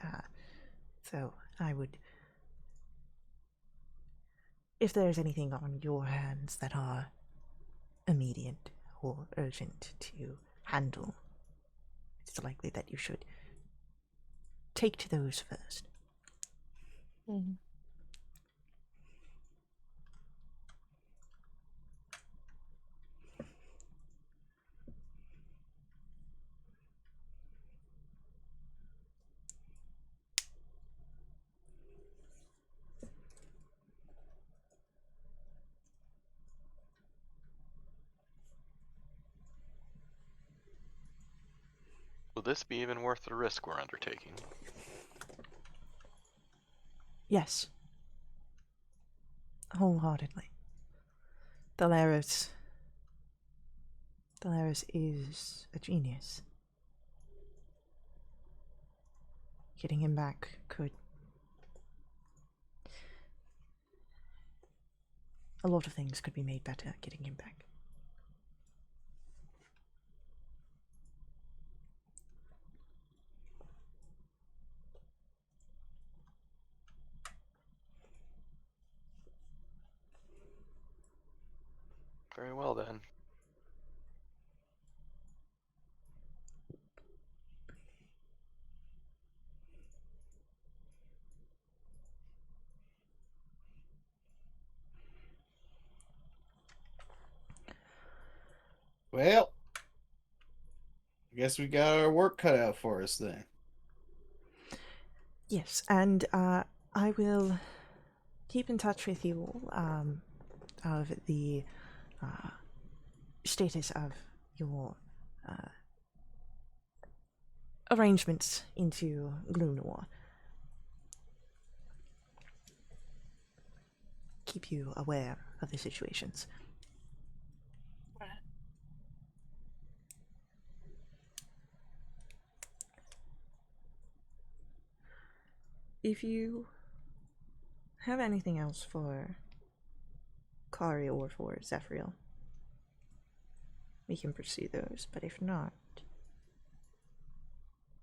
So I would, if there's anything on your hands that are immediate or urgent to handle, it's likely that you should take to those first. Mm-hmm. Will this be even worth the risk we're undertaking? Yes. Wholeheartedly. Dalaris is a genius. Getting him back could... A lot of things could be made better getting him back. Very well then. Well, I guess we got our work cut out for us then. Yes, and I will keep in touch with you of the status of your arrangements into Gloomnoir. Keep you aware of the situations. If you have anything else for Kari or for Zephyriel, we can pursue those, but if not,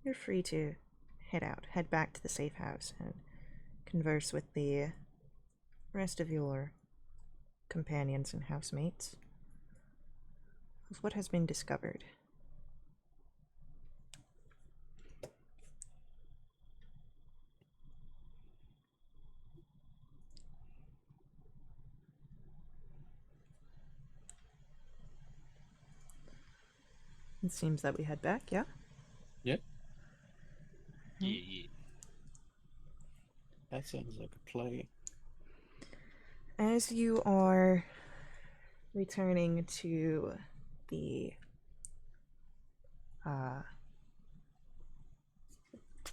you're free to head back to the safe house and converse with the rest of your companions and housemates of what has been discovered. It seems that we head back, yeah? Yep. Yeah. That sounds like a play. As you are returning to the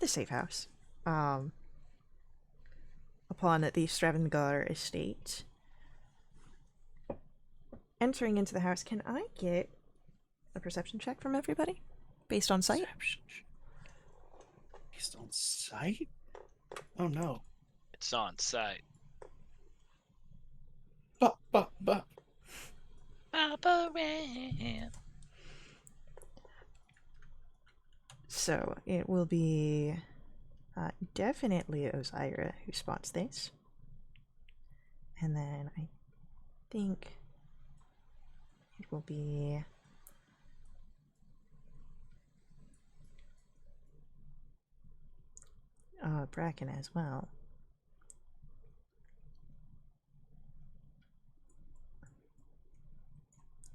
safe house, upon the Stravengar estate, entering into the house, can I get a perception check from everybody based on sight? Perception. Based on sight? Oh no. It's on site. But. Papa Ram. So it will be definitely Osiris who spots this, and then I think it will be Bracken as well.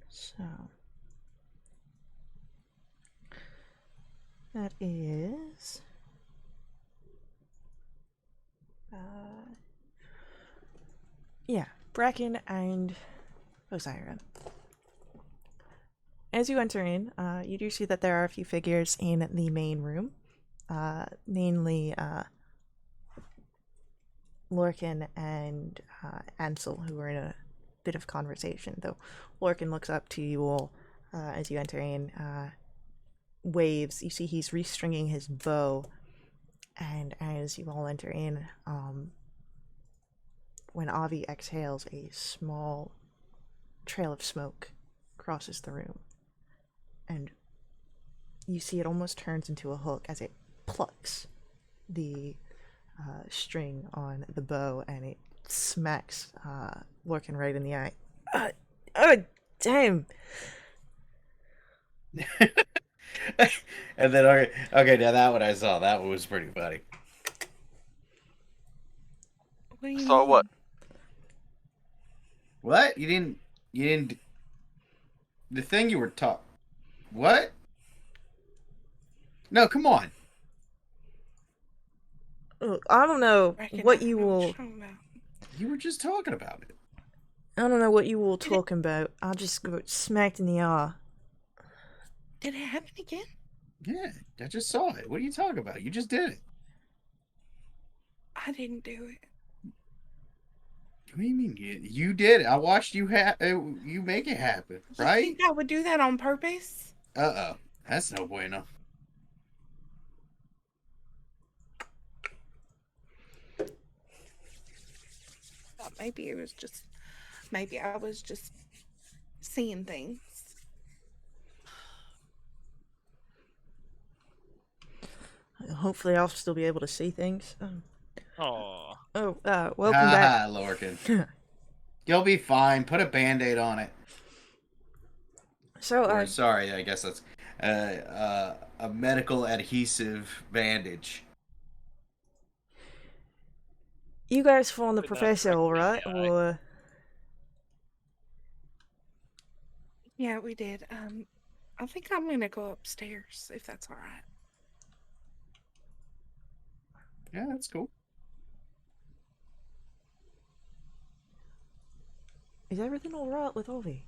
So that is yeah, Bracken and Osiris. As you enter in, you do see that there are a few figures in the main room, mainly Lorcan and Ansel, who are in a bit of conversation, though Lorcan looks up to you all as you enter in, waves. You see he's restringing his bow, And as you all enter in, when Avi exhales, a small trail of smoke crosses the room. And you see it almost turns into a hook as it plucks the string on the bow, and it smacks Lorcan right in the eye. Damn! And then okay, now that one I saw. That one was pretty funny. What do you Saw mean? what? What? You didn't. The thing you were taught. What? No, come on. I don't know Reckon what I you know what will. you're talking about. You were just talking about it. I don't know what you all talking about. I just got smacked in the eye. Did it happen again? Yeah, I just saw it. What are you talking about? You just did it. I didn't do it. What do you mean? You did it. I watched you you make it happen, You right? think I would do that on purpose? Uh-oh. That's no bueno. Thought maybe it was just. Maybe I was just seeing things. Hopefully, I'll still be able to see things. Oh, Welcome back. Ha, Lorcan. You'll be fine. Put a band-aid on it. So, Or, sorry, I guess that's a medical adhesive bandage. you guys found the But not professor, directly all right? in the eye. Or Yeah, we did. I think I'm gonna go upstairs if that's all right. Yeah, that's cool. is everything all right with Ovi?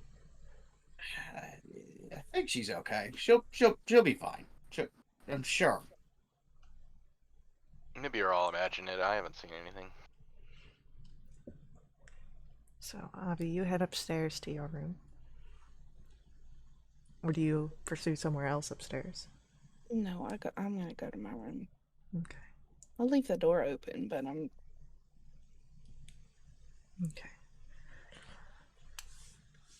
I think she's okay. She'll be fine. I'm sure. Maybe you're all imagining it. I haven't seen anything. So, Avi, you head upstairs to your room. Or do you pursue somewhere else upstairs? No, I'm gonna go to my room. Okay. I'll leave the door open, but I'm. Okay.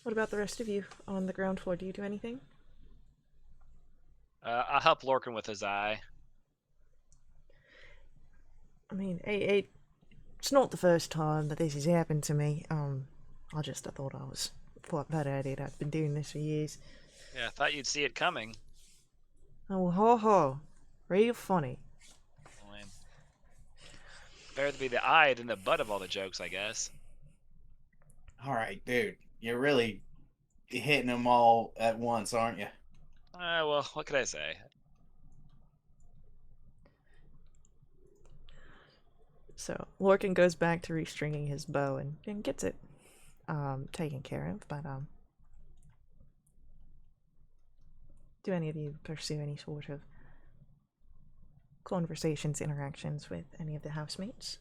What about the rest of you on the ground floor? Do you do anything? I'll help Lorcan with his eye. I mean, it's not the first time that this has happened to me. I thought I was quite better at it. I've been doing this for years. Yeah, I thought you'd see it coming. Oh, ho ho. Real funny. I mean, better to be the eye than the butt of all the jokes, I guess. All right, dude. You're really hitting them all at once, aren't you? Well, what could I say? So, Lorcan goes back to restringing his bow and gets it taken care of, but do any of you pursue any sort of conversations, interactions with any of the housemates?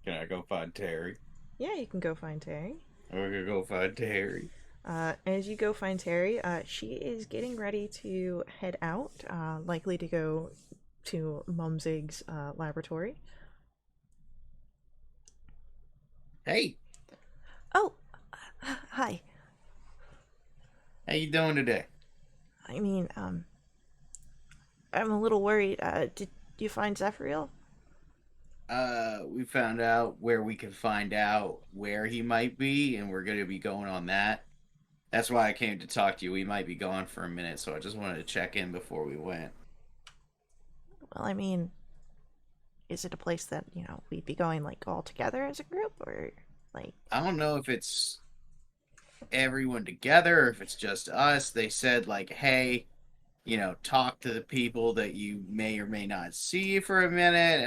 Can I go find Terry? Yeah, you can go find Terry. We're gonna go find Terry. As you go find Terry, she is getting ready to head out, likely to go to Mumzig's laboratory. Hey, Oh, hi. how you doing today? I mean, I'm a little worried. Did you find Zephyriel? We found out where we can find out where he might be, and we're gonna be going on that. That's why I came to talk to you. We might be gone for a minute, so I just wanted to check in before we went. Well, I mean, is it a place that, we'd be going, like, all together as a group, or, like... I don't know if it's everyone together or if it's just us. They said, like, hey, talk to the people that you may or may not see for a minute.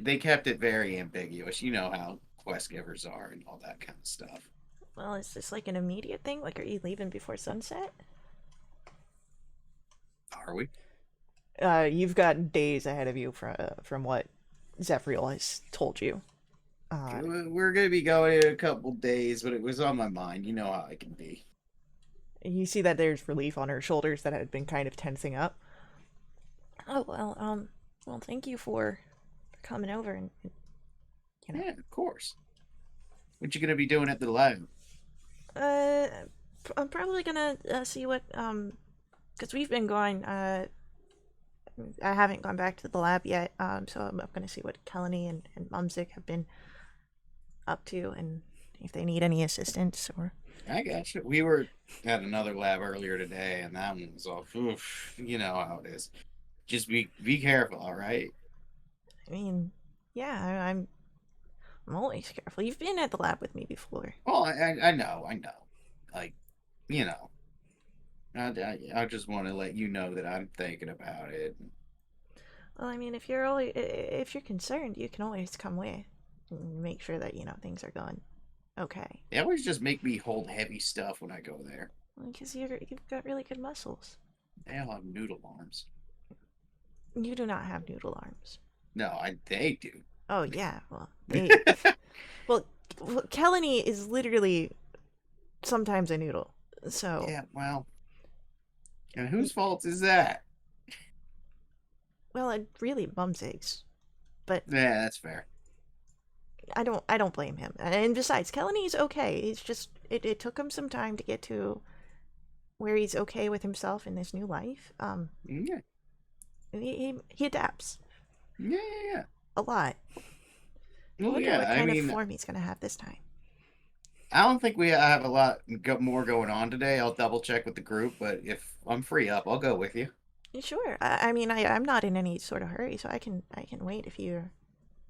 They kept it very ambiguous. You know how quest givers are and all that kind of stuff. Well, is this, like, an immediate thing? Like, are you leaving before sunset? Are we? You've got days ahead of you from what Zephyriel has told you. We're going to be going in a couple days, but it was on my mind. You know how I can be. You see that there's relief on her shoulders that had been kind of tensing up. Oh, well, thank you for coming over and you know. Yeah, of course. What you gonna be doing at the lab? I'm probably gonna see what, because we've been going, I haven't gone back to the lab yet, so I'm gonna see what Kelly and Mumzik have been up to and if they need any assistance or. I got you. We were at another lab earlier today, and that one was all. Oof, you know how it is. Just be careful, all right? I mean, yeah, I'm always careful. You've been at the lab with me before. Well, I know. Like, you know, I just want to let you know that I'm thinking about it. Well, I mean, if you're concerned, you can always come with and make sure that things are going okay. They always just make me hold heavy stuff when I go there. Because you've got really good muscles. They all have noodle arms. You do not have noodle arms. No, they do. Oh yeah, well well Kelly is literally sometimes a noodle. So Yeah, well, and whose fault is that? well, it really Mumsig's, but Yeah, that's fair. I don't blame him. And besides, Kelly's okay. It's just it took him some time to get to where he's okay with himself in this new life. Yeah, He adapts yeah. a lot. Well, Wonder yeah. what I kind mean, of form he's gonna have this time. I don't think we have a lot more going on today. I'll double check with the group, but if I'm free up, I'll go with you. Sure. I mean, I'm not in any sort of hurry, so I can wait if you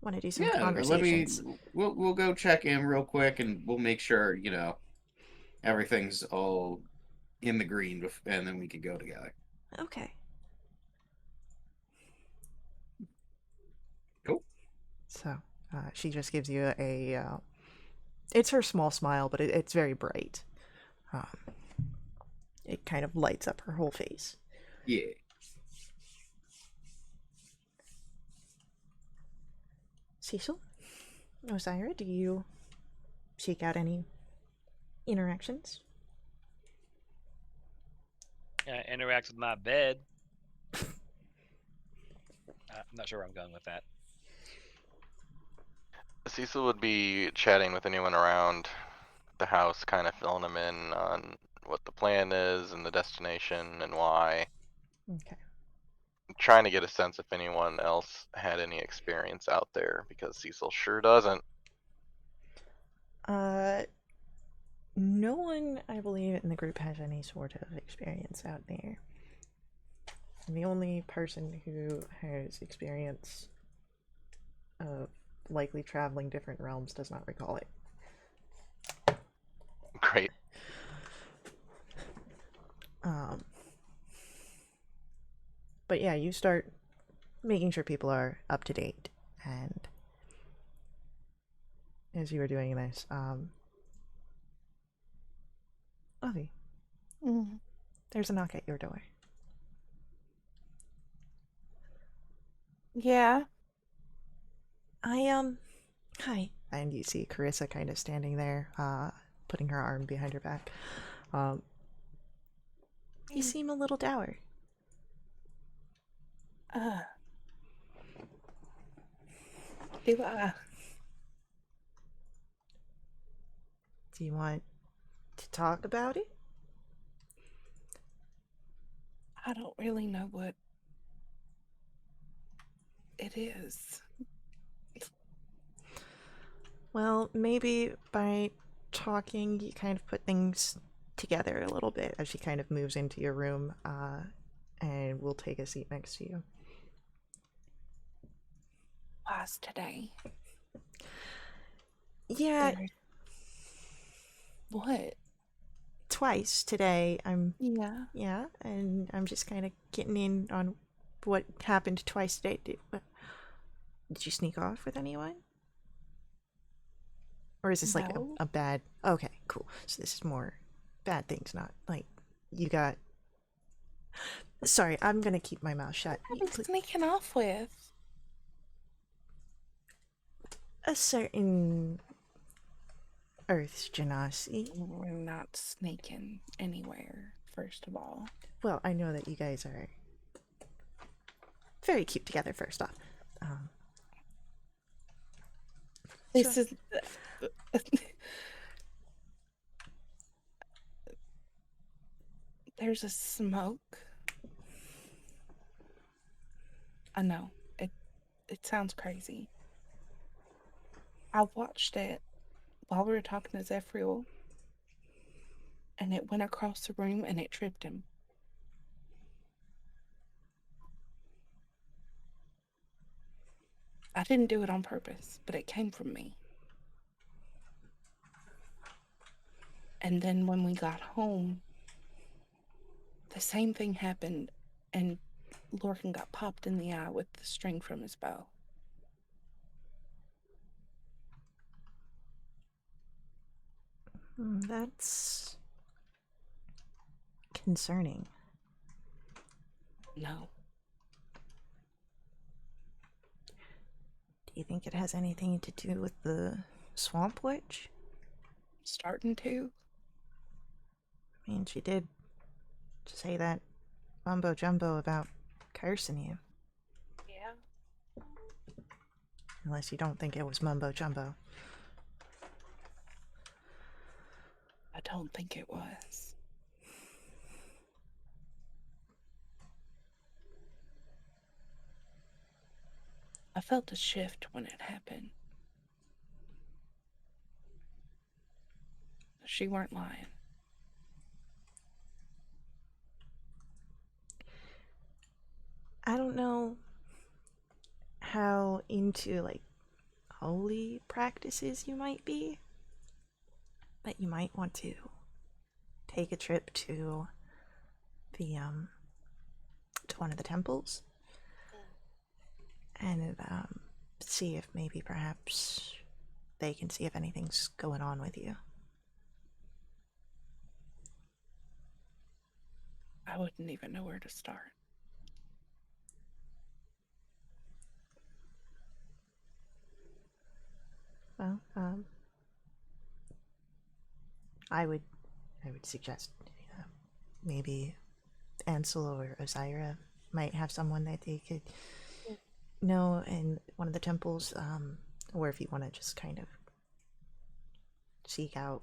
want to do some Yeah, conversations. we'll go check in real quick, and we'll make sure everything's all in the green, and then we can go together. Okay. Cool. So she just gives you a. It's her small smile, but it's very bright. It kind of lights up her whole face. Yeah. Cecil? Osira, do you seek out any interactions? Interact with my bed. I'm not sure where I'm going with that. Cecil would be chatting with anyone around the house, kind of filling them in on what the plan is and the destination and why. Okay. Trying to get a sense if anyone else had any experience out there, because Cecil sure doesn't. No one, I believe, in the group has any sort of experience out there. And the only person who has experience of likely traveling different realms does not recall it. Great. But yeah, you start making sure people are up to date, and as you were doing this, Avi, there's a knock at your door. Yeah. Hi. And you see Carissa kind of standing there, putting her arm behind her back. You seem a little dour. Do I? Do you want to talk about it? I don't really know what it is. Well, maybe by talking, you kind of put things together a little bit as she kind of moves into your room, and we'll take a seat next to you. Twice today. Yeah, What? twice today. Yeah. Yeah, and I'm just kind of getting in on what happened twice today. Did you sneak off with anyone? Or is this like No. a bad... Okay, cool. So this is more bad things, not like you got... Sorry, I'm gonna keep my mouth shut. What are you sneaking off with? A certain Earth's Genasi. We're not sneaking anywhere, first of all. Well, I know that you guys are very cute together, first off. This So- is. There's a smoke. I know. It sounds crazy. I watched it while we were talking to Zephyriel, and it went across the room and it tripped him. I didn't do it on purpose, but it came from me. And then when we got home, the same thing happened, and Lorcan got popped in the eye with the string from his bow. That's concerning. No. Do you think it has anything to do with the Swamp Witch? Starting to? I mean, she did say that mumbo jumbo about cursing you. Yeah. Unless you don't think it was mumbo jumbo. I don't think it was. I felt a shift when it happened. She weren't lying. I don't know how into, like, holy practices you might be, but you might want to take a trip to the, to one of the temples and, see if maybe perhaps they can see if anything's going on with you. I wouldn't even know where to start. Well, I would suggest maybe Ansel or Osira might have someone that they could know in one of the temples, or if you want to just kind of seek out.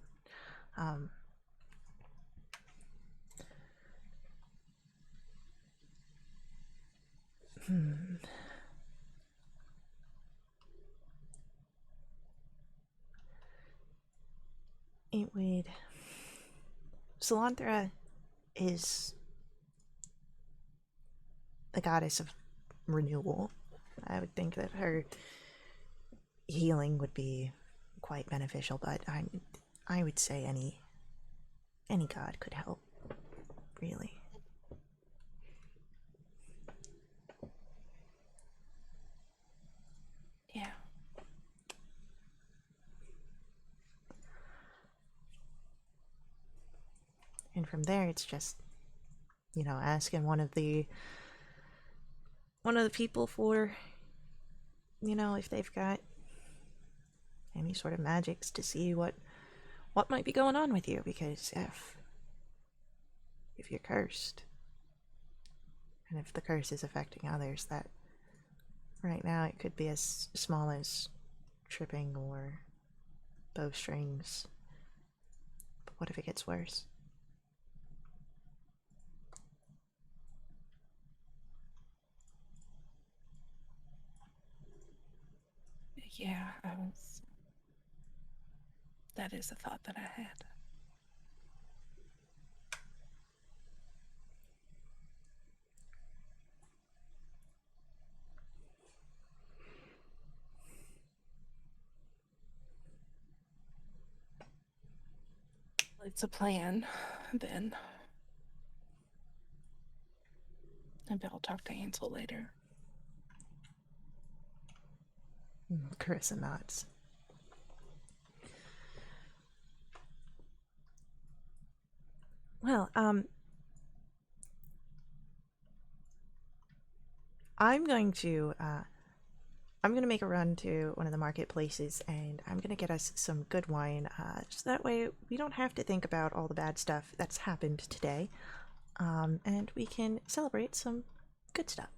It would. Salanthra is the goddess of renewal. I would think that her healing would be quite beneficial, but I would say any god could help, really. Yeah. And from there, it's just, asking one of the people for, if they've got any sort of magics to see what might be going on with you, because if you're cursed, and if the curse is affecting others, that right now it could be as small as tripping or bowstrings. But what if it gets worse? Yeah, that is a thought that I had. It's a plan, then. Maybe I'll talk to Ansel later. Carissa nods. Well, I'm going to I'm gonna make a run to one of the marketplaces, and I'm gonna get us some good wine. Just that way, we don't have to think about all the bad stuff that's happened today, and we can celebrate some good stuff.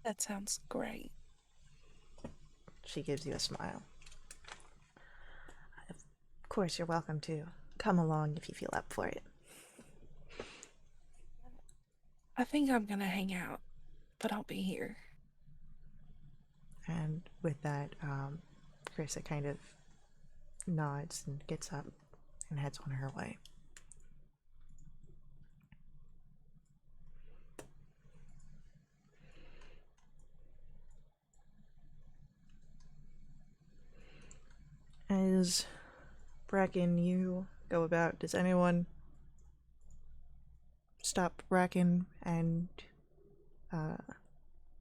That sounds great. She gives you a smile. Of course, you're welcome to come along if you feel up for it. I think I'm gonna hang out, but I'll be here. And with that, Carissa kind of nods and gets up and heads on her way. As Bracken, you go about, does anyone stop Bracken and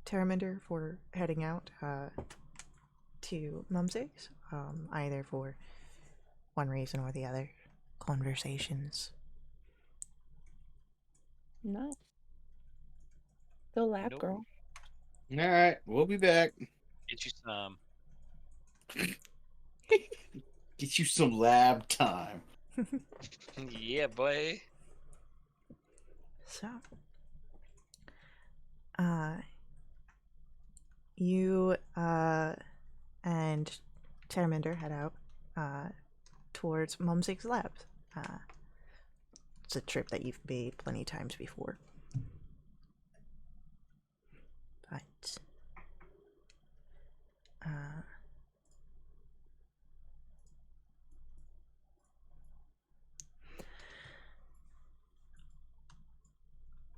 Terraminder for heading out to Mumsix? Either for one reason or the other. Conversations. No. Go lab Nope. girl. All right, we'll be back. Get you some. Get you some lab time. Yeah, boy. So, you and Terraminder head out towards Mumsix Labs. It's a trip that you've made plenty of times before. But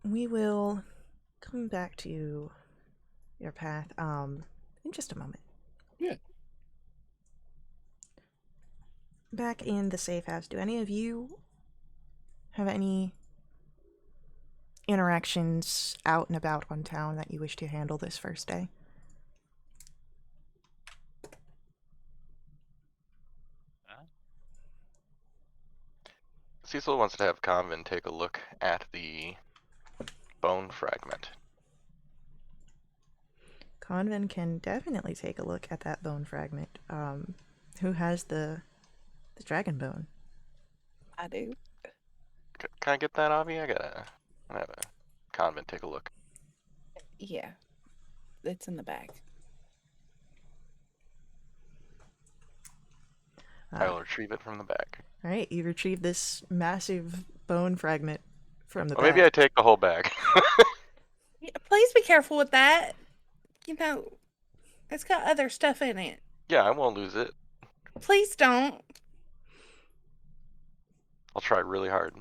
we will come back to your path in just a moment. Yeah. Back in the safe house, do any of you have any interactions out and about on town that you wish to handle this first day? Cecil wants to have Convin take a look at the bone fragment. Convin can definitely take a look at that bone fragment. Who has the dragon bone? I do. Can I get that, Avi? I gotta have a Convin take a look. Yeah. It's in the bag. I will retrieve it from the bag. Alright, you retrieve this massive bone fragment from the Or bag. maybe I take the whole bag. Yeah, please be careful with that. You know, it's got other stuff in it. Yeah, I won't lose it. Please don't. I'll try really hard.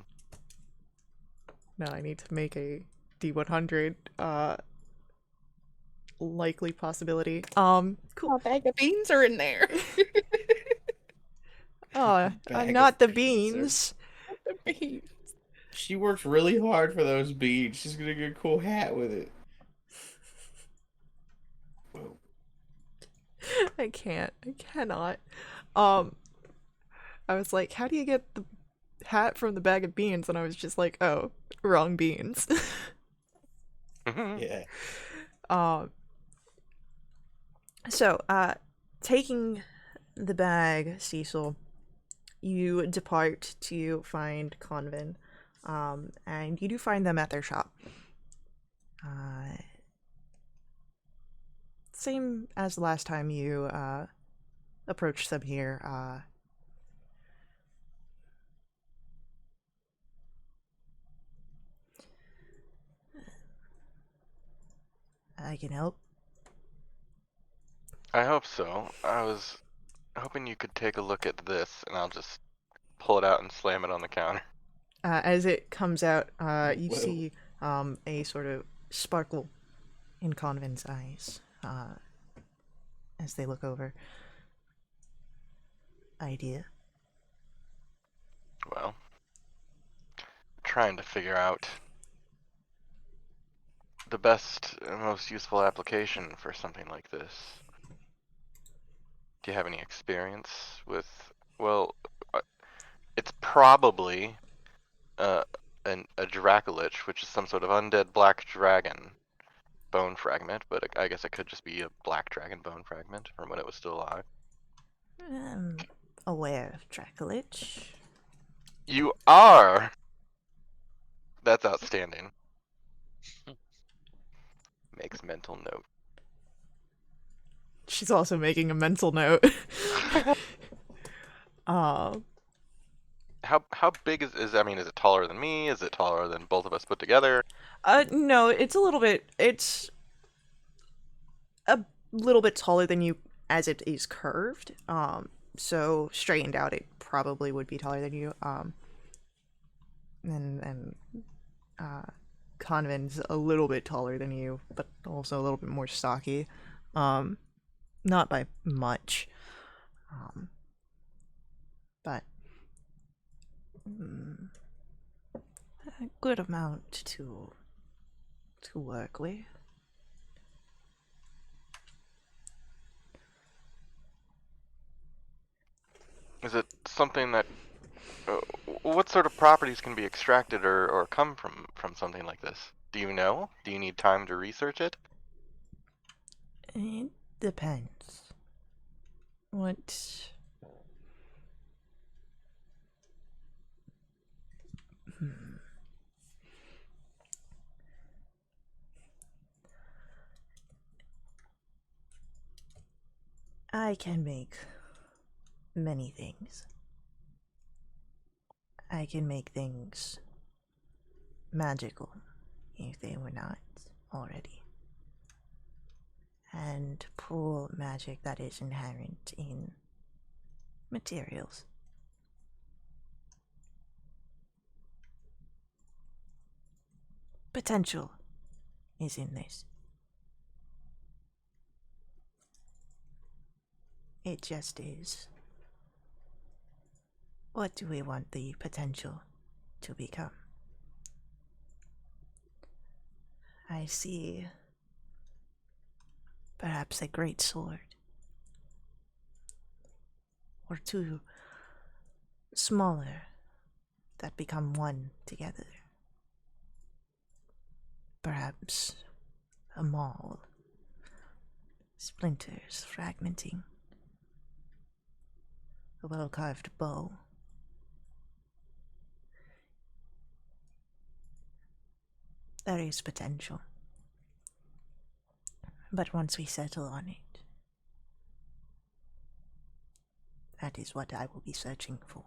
Now I need to make a D100 likely possibility. Cool. A bag of beans are in there. Oh, Bag not of the beans beans. The beans. She worked really hard for those beads. She's gonna get a cool hat with it. Whoa. I can't. I cannot. I was like, how do you get the hat from the bag of beans? And I was just like, oh, wrong beans. Yeah. So, taking the bag, Cecil, you depart to find Convin, and you do find them at their shop. Same as the last time you approached them here. I can help. I hope so. I was hoping you could take a look at this, and I'll just pull it out and slam it on the counter. As it comes out, you Whoa. see a sort of sparkle in Convin's eyes as they look over. Idea? Well, trying to figure out the best and most useful application for something like this. Do you have any experience with, well, it's probably a Dracolich, which is some sort of undead black dragon. bone fragment, but I guess it could just be a black dragon bone fragment from when it was still alive. Aware of Dracolich. You are! That's outstanding. Makes mental note. She's also making a mental note. How big is I mean, is it taller than me? Is it taller than both of us put together? No, it's it's a little bit taller than you as it is curved. So straightened out, it probably would be taller than you. And Convin's a little bit taller than you, but also a little bit more stocky. Not by much. But a good amount to work with. Is it something that what sort of properties can be extracted or come from something like this? Do you know? Do you need time to research it? It depends. What? I can make many things. I can make things magical, if they were not already, and pull magic that is inherent in materials. Potential is in this. It just is. What do we want the potential to become? I see perhaps a great sword, or two smaller that become one together. Perhaps a maul, splinters fragmenting, a well-carved bow. There is potential. But once we settle on it, that is what I will be searching for.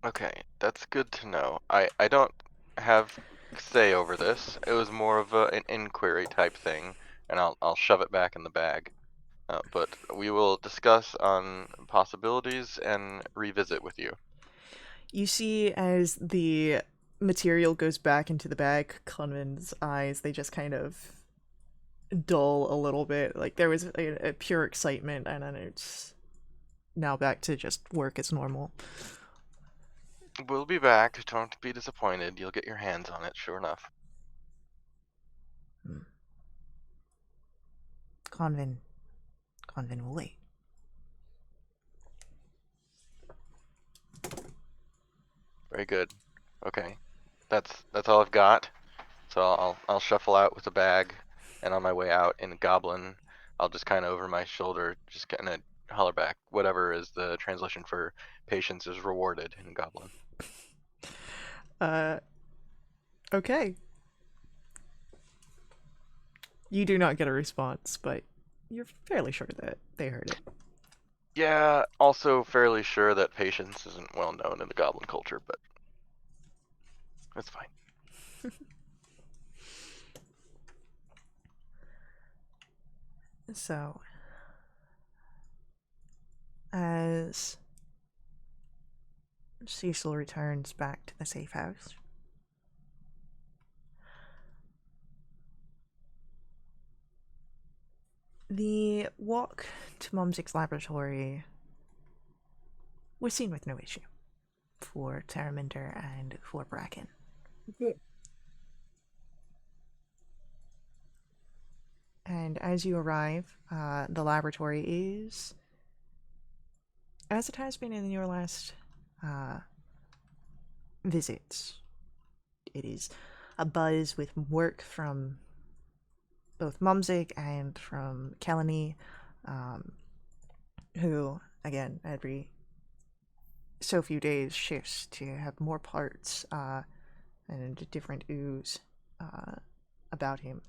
Okay, that's good to know. I don't have say over this. It was more of an inquiry type thing, and I'll shove it back in the bag. But we will discuss on possibilities and revisit with you. You see, as the material goes back into the bag, Convin's eyes, they just kind of dull a little bit. Like, there was a pure excitement, and then it's now back to just work as normal. We'll be back. Don't be disappointed. You'll get your hands on it, sure enough. Convin will wait. Very good. Okay, that's all I've got. So I'll shuffle out with the bag, and on my way out in Goblin, I'll just kind of over my shoulder, just kind of holler back. Whatever is the translation for patience is rewarded in Goblin. Okay. You do not get a response, but you're fairly sure that they heard it. Yeah, also fairly sure that patience isn't well known in the Goblin culture, but that's fine. So, as Cecil returns back to the safe house, the walk to Mumsic's laboratory was seen with no issue for Terraminder and for Bracken. Good. And as you arrive, the laboratory is, as it has been in your last visits, it is a buzz with work from both Mumsig and from Kelly, who, again, every so few days shifts to have more parts and a different ooze about him.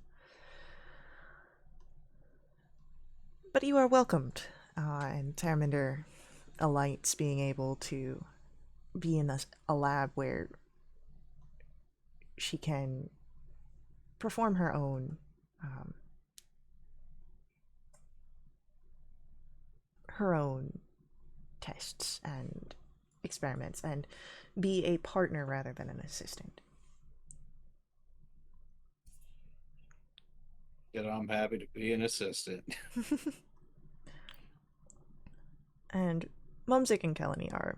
But you are welcomed, and Terminder alights being able to be in a lab where she can perform her own tests and experiments and be a partner rather than an assistant. And I'm happy to be an assistant. And Mumsik and Kelly are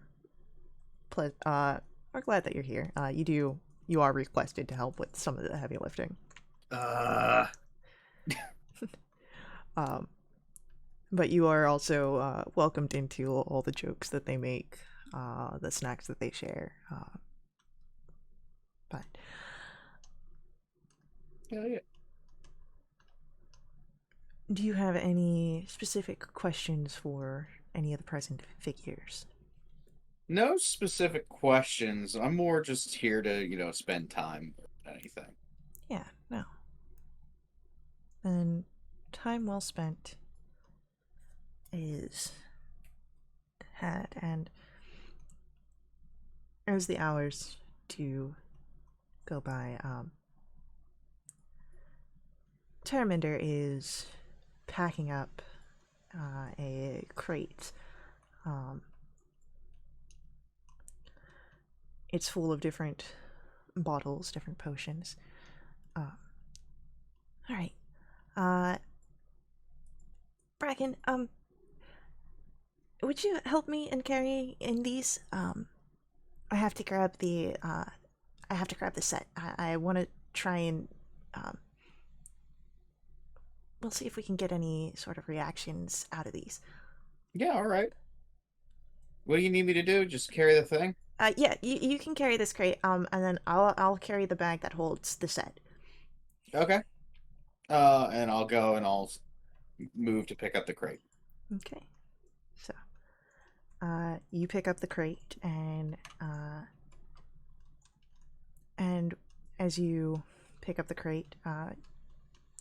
glad that you're here. You are requested to help with some of the heavy lifting. But you are also welcomed into all the jokes that they make, the snacks that they share. But Yeah. do you have any specific questions for any of the present figures? No specific questions. I'm more just here to, spend time than anything. Yeah, no. Then time well spent is had, and as the hours do go by, Terminder is packing up a crate. It's full of different bottles, different potions. Alright. Bracken, would you help me in carrying in these? I have to grab the set. I want to try and we'll see if we can get any sort of reactions out of these. Yeah, all right. What do you need me to do? Just carry the thing? Yeah, you can carry this crate, and then I'll carry the bag that holds the set. Okay. And I'll go and I'll move to pick up the crate. Okay. So, you pick up the crate, and as you pick up the crate,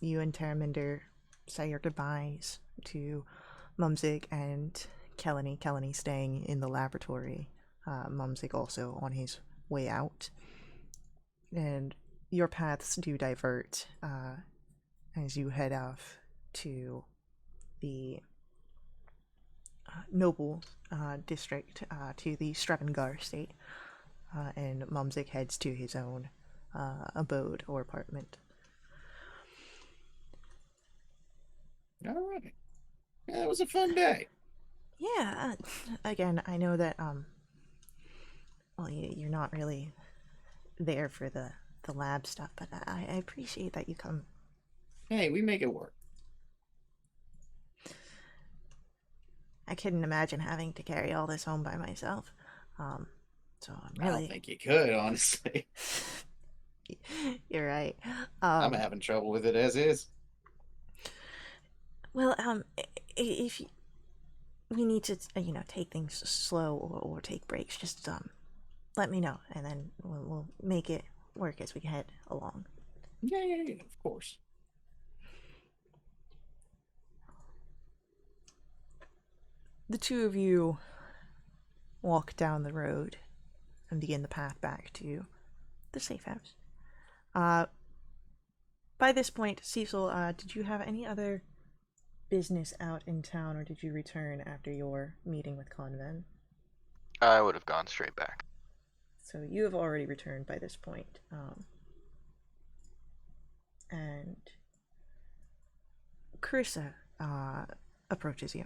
you and Terminder say your goodbyes to Mumsig and Kelly. Kelly staying in the laboratory. Mumsig also on his way out. And your paths do divert as you head off to the Noble district, to the Stravengar estate. And Mumsig heads to his own abode or apartment. All right. Yeah, it was a fun day. Yeah, again, I know that, well, you're not really there for the lab stuff, but I appreciate that you come. Hey, we make it work. I couldn't imagine having to carry all this home by myself. So I'm I really... don't think you could, honestly. You're right. I'm having trouble with it as is. Well, if we need to, take things slow or take breaks, just let me know, and then we'll make it work as we head along. Yeah, of course. The two of you walk down the road and begin the path back to the safe house. By this point, Cecil, did you have any other business out in town, or did you return after your meeting with Conven? I would have gone straight back. So you have already returned by this point. And Carissa approaches you.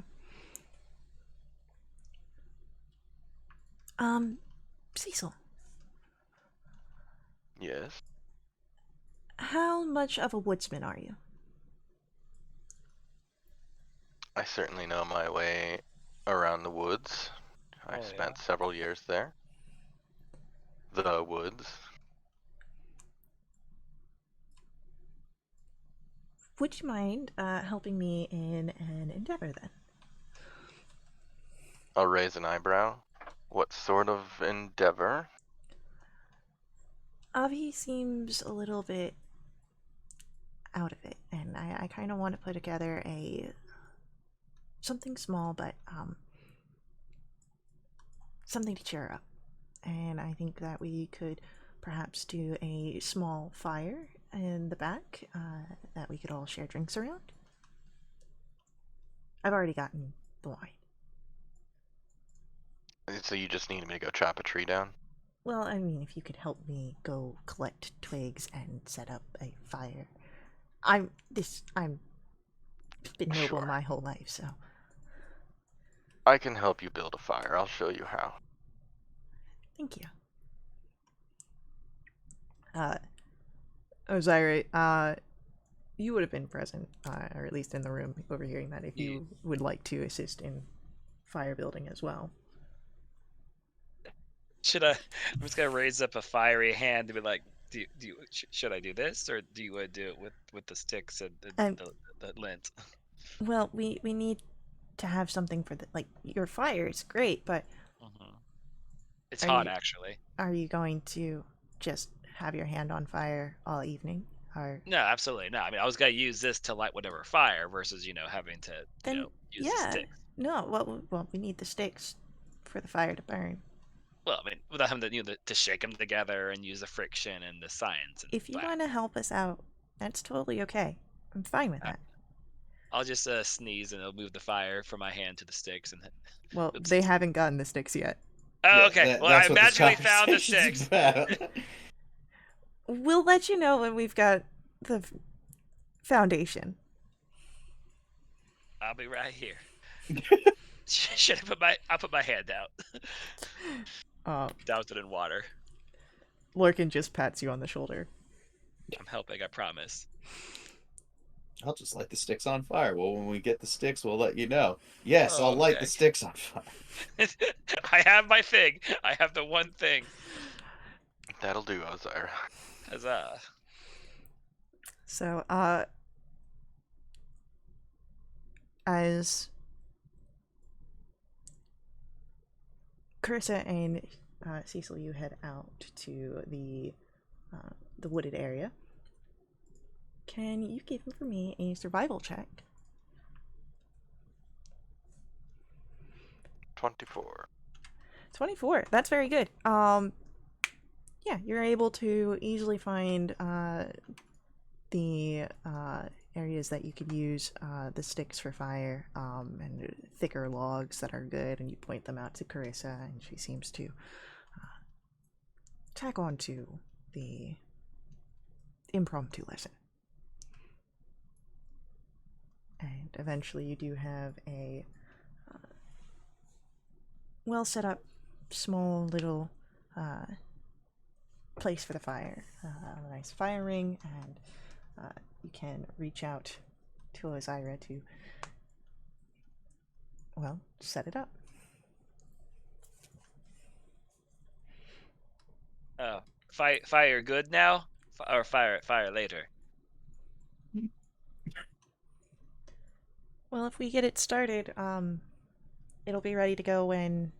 Cecil. Yes. How much of a woodsman are you? I certainly know my way around the woods. I spent several years there. The woods. would you mind helping me in an endeavor then? I'll raise an eyebrow. What sort of endeavor? Avi seems a little bit out of it, and I kind of want to put together something small, but something to cheer her up. And I think that we could perhaps do a small fire in the back that we could all share drinks around. I've already gotten the wine. So you just need me to go chop a tree down? Well, I mean, if you could help me go collect twigs and set up a fire. I'm been noble Sure. my whole life, so. I can help you build a fire. I'll show you how. Thank you. Osiris, you would have been present, or at least in the room, overhearing that if you would like to assist in fire building as well. Should I? I'm just gonna raise up a fiery hand and be like, should I do this, or do you want to do it with the sticks and the lint? Well, we need to have something for your fire is great, but It's Are hot, you- actually. are you going to just have your hand on fire all evening? Or No, absolutely no. I mean, I was gonna use this to light whatever fire versus having to then use the yeah, sticks. no. Well, we need the sticks for the fire to burn. Well, I mean, without having to shake them together and use the friction and the science. And If you blah. want to help us out, that's totally okay. I'm fine with that. I'll just sneeze and it'll move the fire from my hand to the sticks and. Well, Oops. they haven't gotten the sticks yet. Oh, Yeah, okay. Well, that's I what this magically found the conversation's sticks. about. We'll let you know when we've got the foundation. I'll be right here. Should I I'll put my hand out. Douse it in water. Lorcan just pats you on the shoulder. I'm helping, I promise. I'll just light the sticks on fire. Well, when we get the sticks, we'll let you know. Yes, Oh, I'll light okay. the sticks on fire. I have my thing. I have the one thing. That'll do, Osiris. Huzzah. So, as Carissa and Cecil, you head out to the wooded area. Can you give for me a survival check? 24. 24. That's very good. Yeah, you're able to easily find the areas that you could use the sticks for fire and thicker logs that are good, and you point them out to Carissa, and she seems to tack on to the impromptu lesson. And eventually you do have a well set up small little place for the fire, a nice fire ring, and you can reach out to Osiris to, well, set it up. Oh, fire good now, or fire later. Well, if we get it started, it'll be ready to go when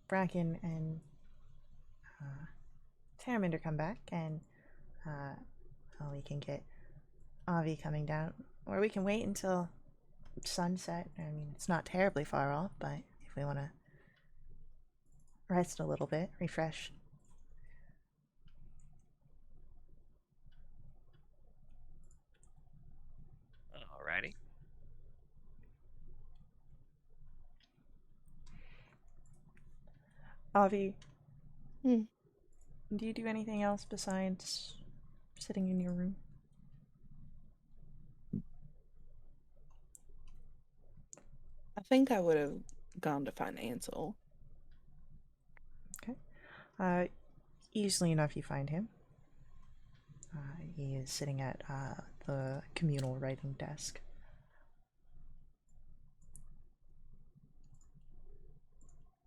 Bracken and Terraminder come back, and well, we can get Avi coming down, or we can wait until sunset. I mean, it's not terribly far off, but if we want to rest a little bit, refresh. Alrighty. Avi, do you do anything else besides sitting in your room? I think I would have gone to find Ansel. Okay. Easily enough, you find him. He is sitting at the communal writing desk.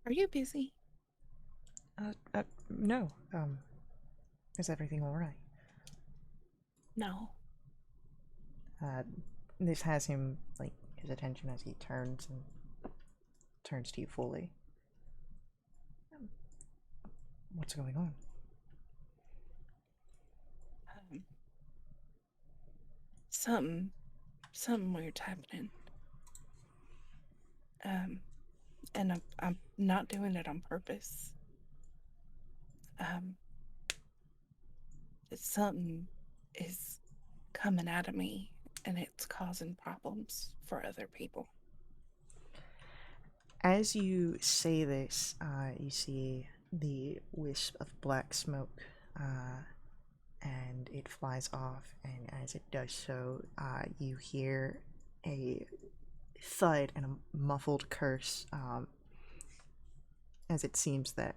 Are you busy? No. Is everything all right? No. this has him, like, his attention as he turns to you fully. What's going on? Something weird's happening. And I'm not doing it on purpose. Something is coming out of me, and it's causing problems for other people. As you say this, you see the wisp of black smoke, and it flies off, and as it does so, you hear a thud and a muffled curse, as it seems that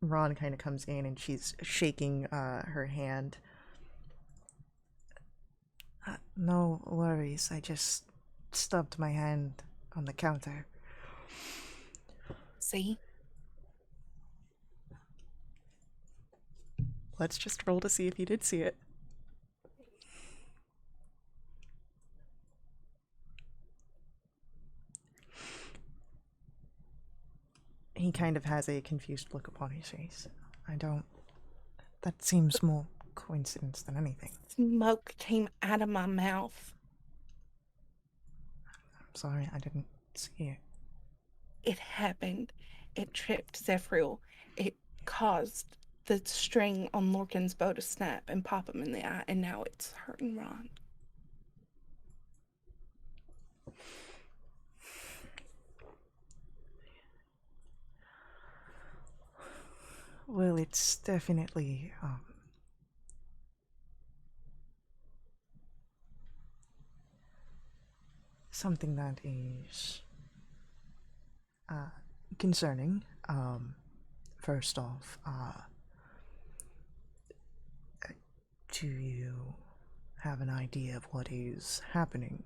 Ron kind of comes in and she's shaking her hand. No worries, I just stubbed my hand on the counter. See? Let's just roll to see if you did see it. He kind of has a confused look upon his face. That seems more coincidence than anything. Smoke came out of my mouth. I'm sorry, I didn't see it. It happened. It tripped Zephyriel. It caused the string on Lorcan's bow to snap and pop him in the eye, and now it's hurting Ron. Well, it's definitely, something that is, concerning. First off, do you have an idea of what is happening?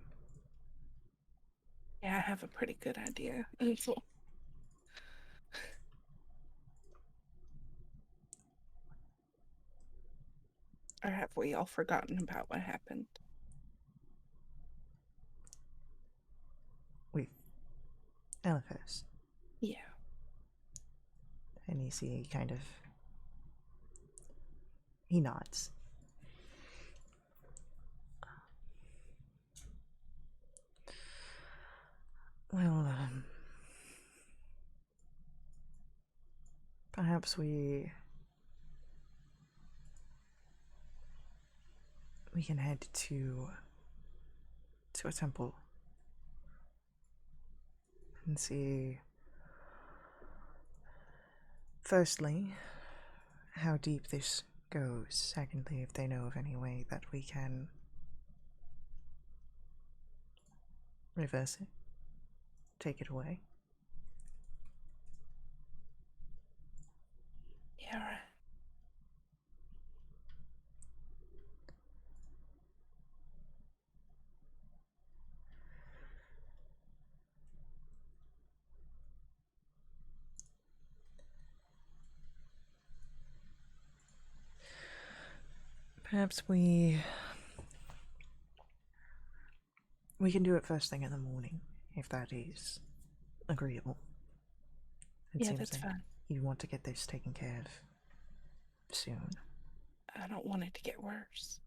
Yeah, I have a pretty good idea. Ansel. Or have we all forgotten about what happened? With Eliphas. Yeah. And you see he nods. Well, perhaps we can head to a temple and see, firstly, how deep this goes. Secondly, if they know of any way that we can reverse it, take it away. Yeah, right. Perhaps we can do it first thing in the morning, if that is agreeable. It Yeah, seems that's like fine. you want to get this taken care of soon. I don't want it to get worse.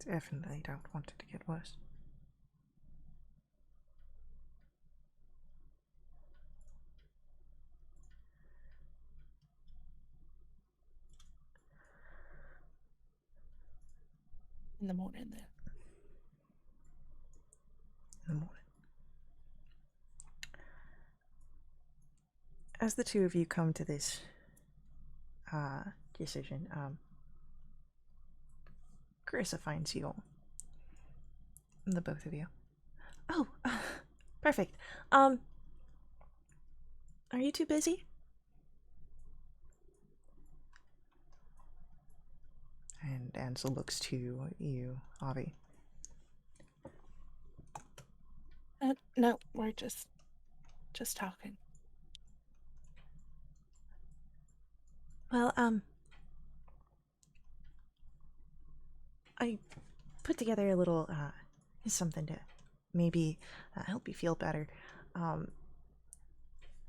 Definitely don't want it to get worse. In the morning, then. In the morning. As the two of you come to this decision, Carissa finds you all. The both of you. Oh, perfect. Are you too busy? And Ansel looks to you, Avi. No, we're just talking. Well, I put together a little something to maybe help you feel better.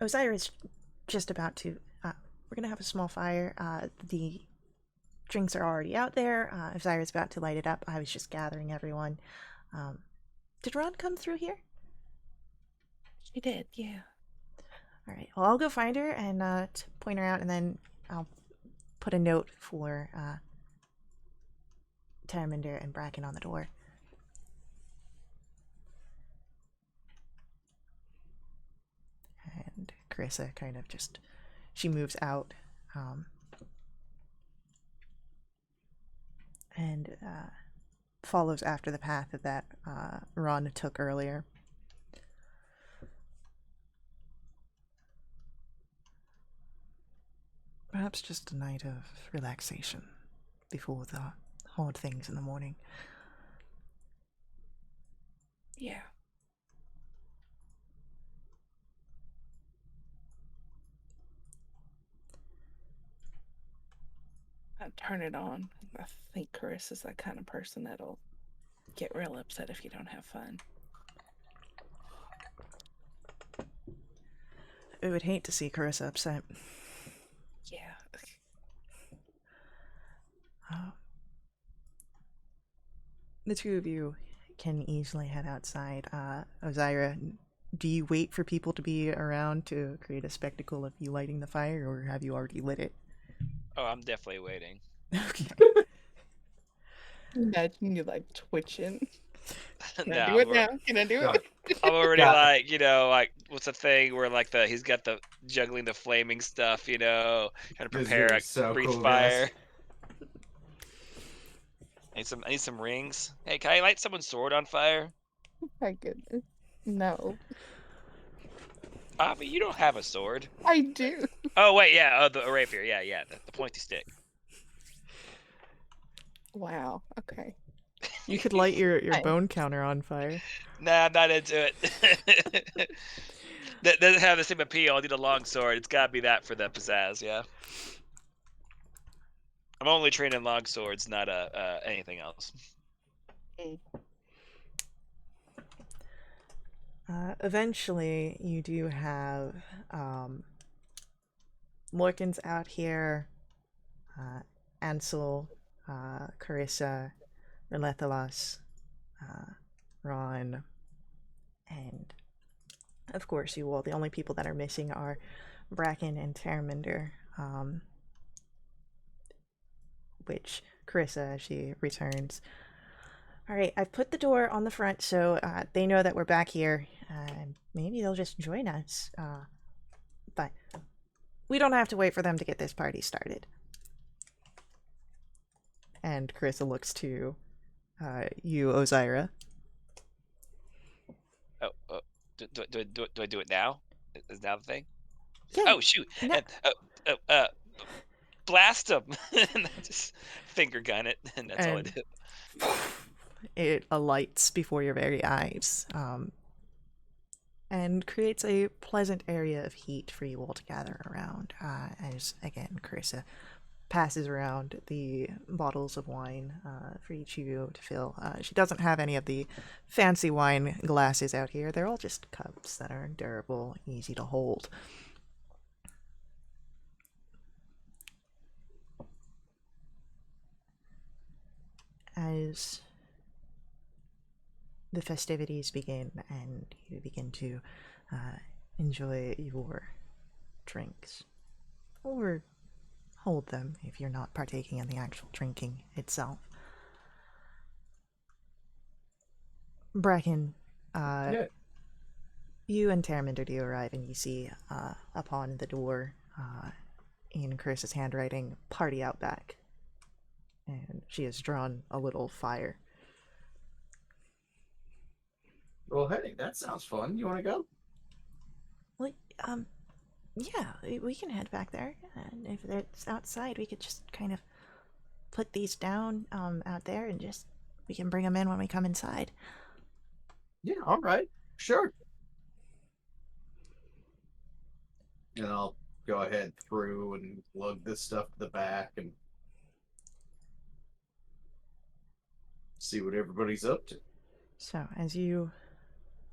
Osiris just about to. We're gonna have a small fire. The drinks are already out there. Osiris about to light it up. I was just gathering everyone. Did Ron come through here? She did, yeah. All right. Well, I'll go find her and point her out, and then I'll put a note for Terminder and Bracken on the door. And Carissa kind of just, she moves out and follows after the path that Ron took earlier. Perhaps just a night of relaxation before the hard things in the morning. Yeah. I turn it on. I think Carissa's that kind of person that'll get real upset if you don't have fun. I would hate to see Carissa upset. Yeah. The two of you can easily head outside. Ozira, do you wait for people to be around to create a spectacle of you lighting the fire, or have you already lit it? Oh, I'm definitely waiting. Okay. Imagine you like twitching. Can No, I do it now? Can I do it? I'm already Yeah. like, like what's the thing where like he's got the juggling the flaming stuff, trying to This is prepare gonna a be so brief cool, fire. guys. I need some rings. Hey, can I light someone's sword on fire? My goodness. No. But you don't have a sword. I do. Oh wait, yeah, the rapier, yeah, the pointy stick. Wow. Okay. You could light your Nice. bone counter on fire. Nah, I'm not into it. That doesn't have the same appeal. I need a long sword. It's gotta be that for the pizzazz, yeah. I'm only training long swords, not anything else. Eventually, you do have Lorcan's out here, Ansel, Carissa, Relethalas, Ron, and of course you all. The only people that are missing are Bracken and Terminder, which Carissa, as she returns. Alright, I've put the door on the front so they know that we're back here. Maybe they'll just join us. But we don't have to wait for them to get this party started. And Carissa looks to you, Ozira. Oh, do I do it now? Is now the thing? Yeah, Oh shoot! no. Blast them! And I just finger gun it, and that's all I And- do. It alights before your very eyes and creates a pleasant area of heat for you all to gather around as, again, Carissa passes around the bottles of wine for each of you to fill. She doesn't have any of the fancy wine glasses out here. They're all just cups that are durable, easy to hold. As the festivities begin and you begin to enjoy your drinks, or hold them if you're not partaking in the actual drinking itself. Bracken, Yeah. you and Terminder do arrive, and you see upon the door in Carissa's handwriting, "Party out back." And she has drawn a little fire. Well, hey, that sounds fun. You want to go? Well, yeah, we can head back there. And if it's outside, we could just kind of put these down out there and just, we can bring them in when we come inside. Yeah, all right. Sure. And I'll go ahead through and lug this stuff to the back and see what everybody's up to. So, as you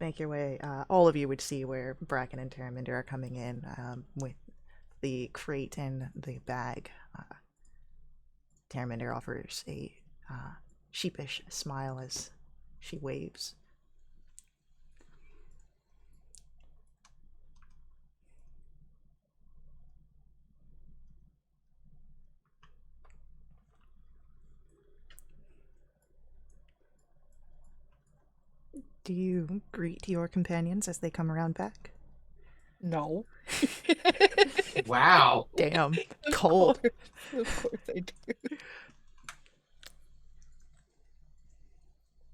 make your way, all of you would see where Bracken and Terraminder are coming in with the crate and the bag. Terraminder offers a sheepish smile as she waves. Do you greet your companions as they come around back? No. Wow. Damn, cold. Of course I do.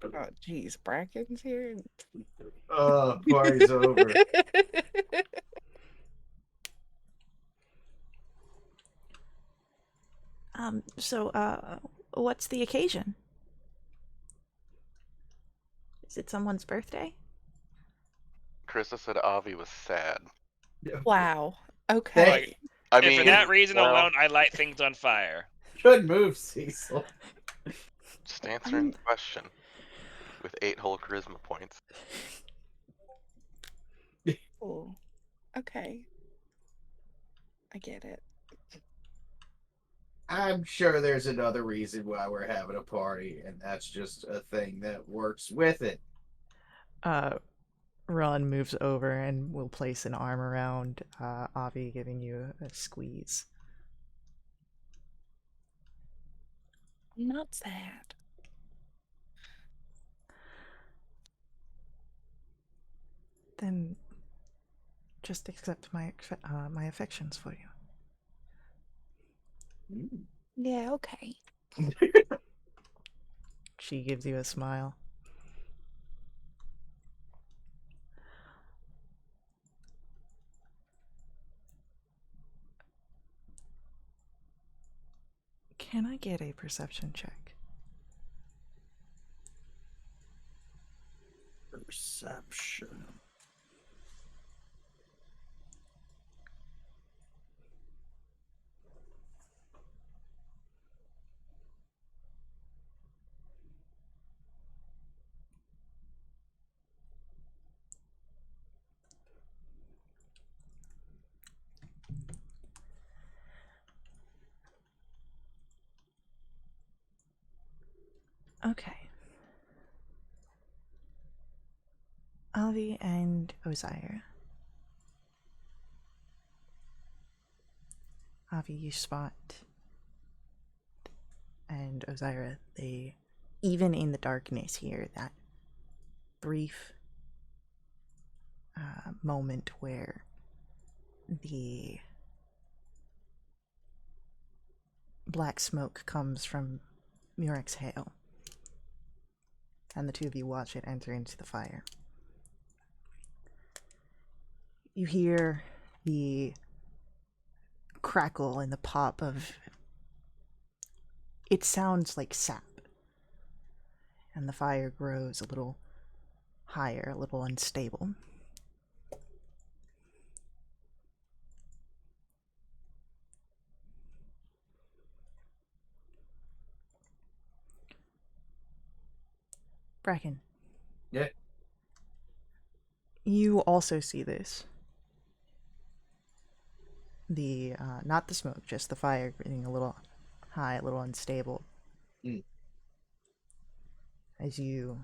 Oh, jeez, Bracken's here. Party's over. So, what's the occasion? Is it someone's birthday? Krista said Avi was sad. Wow. Okay. I And mean, for that reason well, alone, I light things on fire. Good move, Cecil. just answering the question with 8 whole charisma points. Cool. Okay. I get it. I'm sure there's another reason why we're having a party, and that's just a thing that works with it. Ron moves over and will place an arm around Avi, giving you a squeeze. Not sad. Then just accept my my affections for you. Yeah, okay. She gives you a smile. Can I get a perception check? Perception. Okay. Avi and Osiris. Avi, you spot, and Osiris, they, even in the darkness here, that brief moment where the black smoke comes from Murek's hail, and the two of you watch it enter into the fire. You hear the crackle and the pop of... It sounds like sap. And the fire grows a little higher, a little unstable. Bracken. Yeah. You also see this. The, not the smoke, just the fire getting a little high, a little unstable. As you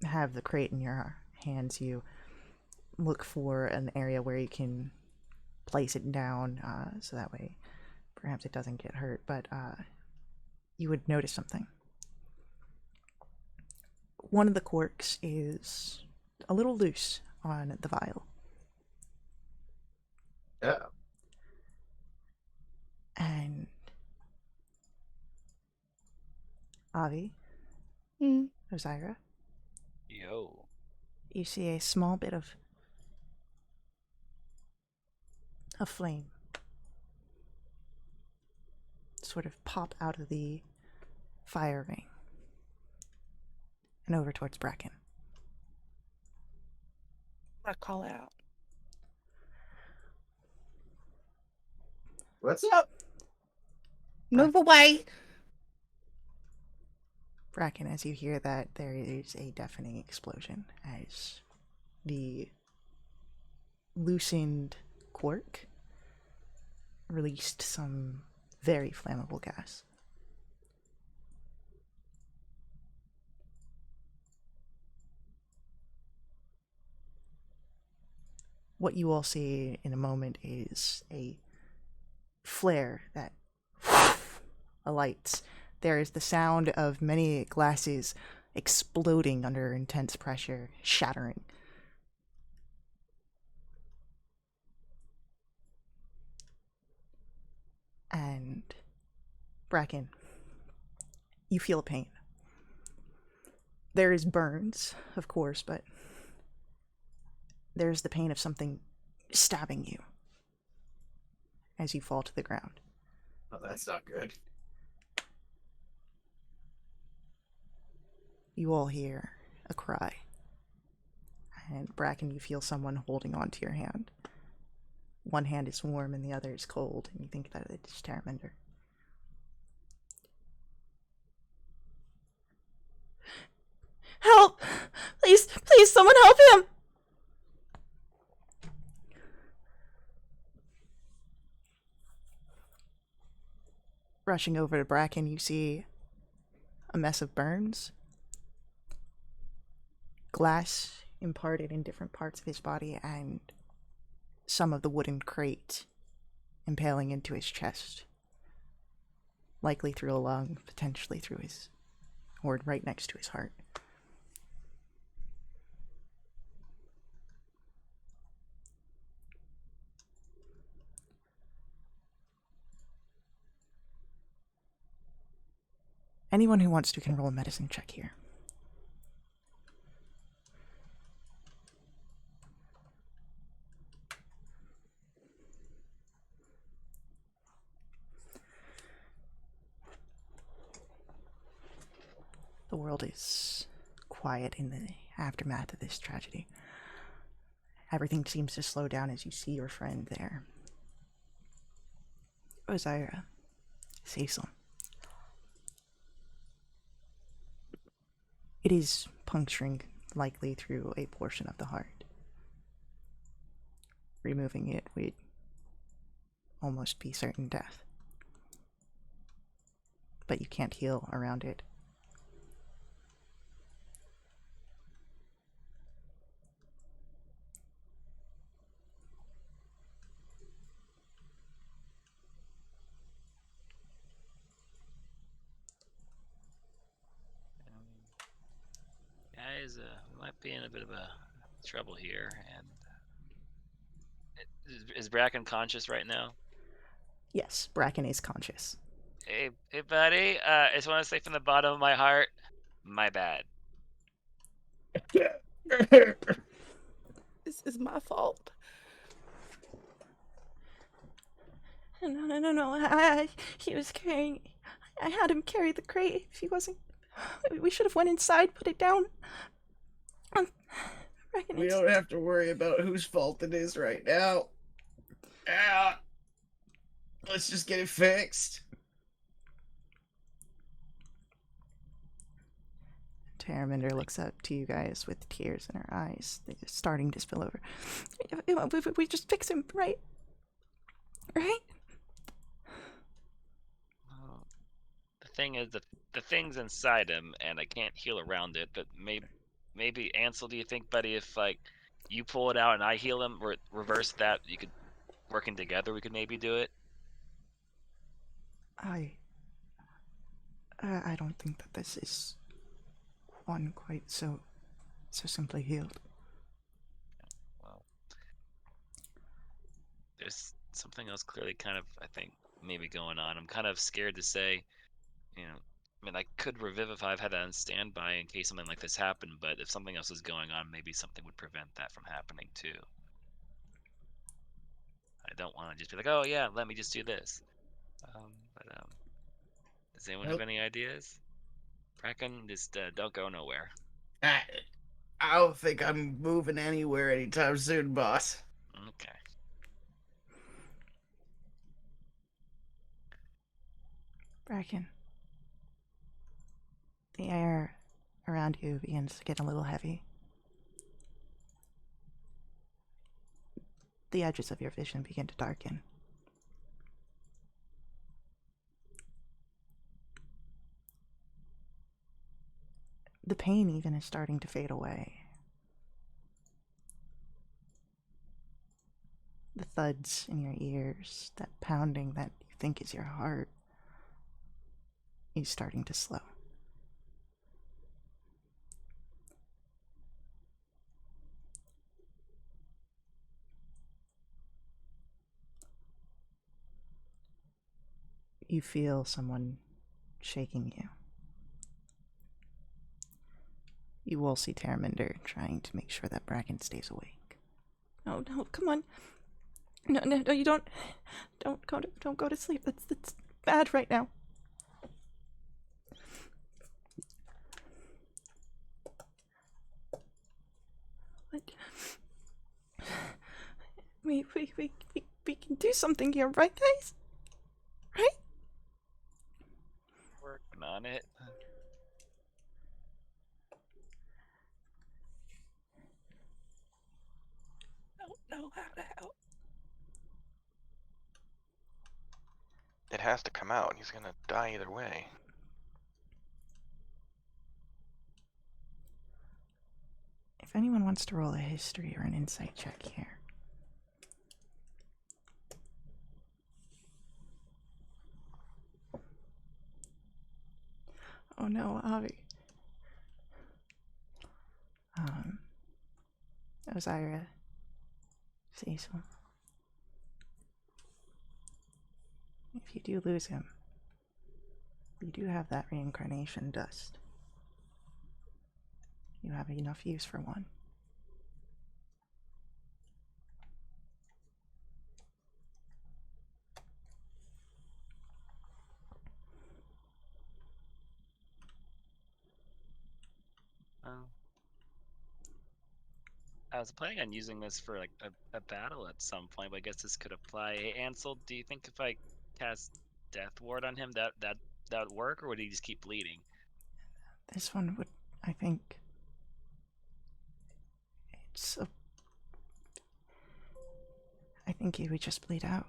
have the crate in your hands, you look for an area where you can place it down, so that way perhaps it doesn't get hurt, but you would notice something. One of the corks is a little loose on the vial. Yeah. And Avi, Osiris, Yo. you see a small bit of flame sort of pop out of the fire ring and over towards Bracken. I call out. What's up? Move away. Bracken, as you hear that, there is a deafening explosion as the loosened cork released some very flammable gas. What you all see in a moment is a flare that alights. There is the sound of many glasses exploding under intense pressure, shattering. And Bracken, you feel pain. There is burns, of course, but there's the pain of something stabbing you as you fall to the ground. Oh, that's not good. You all hear a cry. And Bracken, you feel someone holding onto your hand. One hand is warm and the other is cold, and you think that it's Terraminder. Help! Please, please, someone help him! Rushing over to Bracken, you see a mess of burns. Glass imparted in different parts of his body, and some of the wooden crate impaling into his chest. Likely through a lung, potentially through his, or right next to his heart. Anyone who wants to can roll a medicine check here. The world is quiet in the aftermath of this tragedy. Everything seems to slow down as you see your friend there. Ozira, Cecil. It is puncturing likely through a portion of the heart. Removing it would almost be certain death. But you can't heal around it. Guys, we might be in a bit of a trouble here. And is Bracken conscious right now? Yes, Bracken is conscious. Hey, buddy. I just want to say from the bottom of my heart, my bad. This is my fault. No. He was carrying. I had him carry the crate. If he wasn't, we should have went inside, put it down. We don't have to worry about whose fault it is right now. Let's just get it fixed. Terraminder looks up to you guys with tears in her eyes. They're starting to spill over. We just fix him, right? Right? Well, the thing is, the thing's inside him, and I can't heal around it. But maybe Ansel, do you think, buddy, if like you pull it out and I heal him, or reverse that, you could working together, we could maybe do it. I don't think that this is one quite so simply healed. Well, there's something else clearly kind of, I think, maybe going on. I'm kind of scared to say, I mean, I could revivify. I've had that on standby in case something like this happened, but if something else is going on, maybe something would prevent that from happening too. I don't want to just be like, oh yeah, let me just do this. Does anyone have any ideas? Bracken, just don't go nowhere. I don't think I'm moving anywhere anytime soon, boss. Okay. Bracken, The air around you begins to get a little heavy. The edges of your vision begin to darken. The pain even is starting to fade away. The thuds in your ears, that pounding that you think is your heart, is starting to slow. You feel someone shaking you. You will see Terminder trying to make sure that Bracken stays awake. No, come on. No, you don't go to sleep. That's bad right now. What? We can do something here, right, guys? Right? Working on it. Don't know how to help. It has to come out. He's gonna die either way. If anyone wants to roll a history or an insight check here. Oh no, Avi. Ozira. Cecil. If you do lose him, you do have that reincarnation dust. You have enough use for one. I was planning on using this for like a battle at some point, but I guess this could apply. Hey, Ansel, do you think if I cast Death Ward on him, that would work, or would he just keep bleeding? This one would, I think. I think he would just bleed out.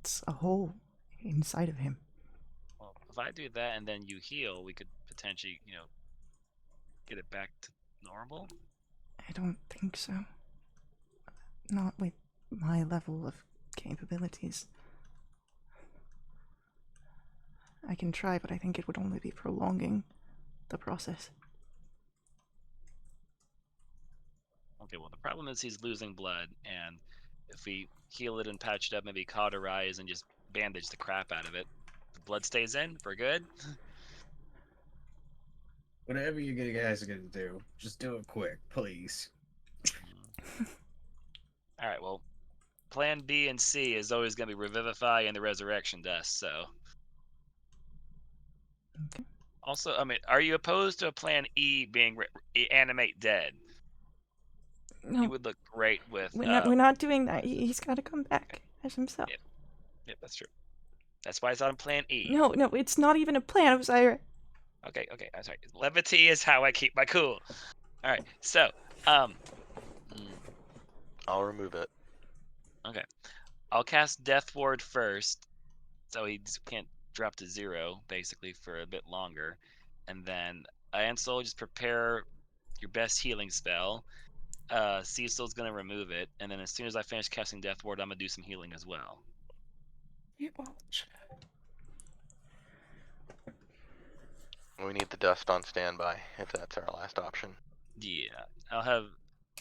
It's a hole inside of him. Well, if I do that and then you heal, we could potentially, get it back to normal. I don't think so. Not with my level of capabilities. I can try, but I think it would only be prolonging the process. Okay, well, the problem is he's losing blood, and if we heal it and patch it up, maybe cauterize and just bandage the crap out of it, the blood stays in, we're good? Whatever you guys are gonna do, just do it quick, please. Alright, well, plan B and C is always going to be Revivify and the Resurrection Dust, so... Okay. Also, I mean, are you opposed to a plan E being Animate Dead? No, He would look great with... we're not doing that. He's got to come back as himself. Yep, that's true. That's why it's on plan E. No, it's not even a plan, Osiris. Okay, I'm sorry. Levity is how I keep my cool. Alright, so, I'll remove it. Okay. I'll cast Death Ward first, so he can't drop to 0, basically, for a bit longer. And then, Ansel, just prepare your best healing spell. Cecil's gonna remove it, and then as soon as I finish casting Death Ward, I'm gonna do some healing as well. You watch. We need the dust on standby, if that's our last option. Yeah, I'll have...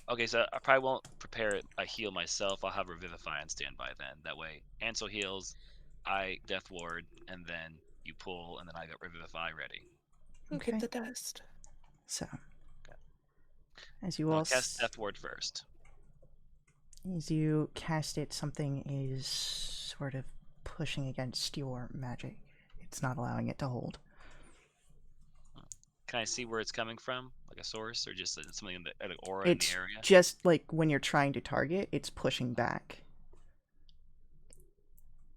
Okay, so I probably won't prepare a heal myself. I'll have Revivify on standby then. That way, Ansel heals, I Death Ward, and then you pull, and then I got Revivify ready. Okay. Get the dust. So, Okay. as you I'll all cast Death Ward first. as you cast it, something is sort of pushing against your magic. It's not allowing it to hold. Can I see where it's coming from? Like a source, or just something in the aura It's in the area? just like when you're trying to target, it's pushing back.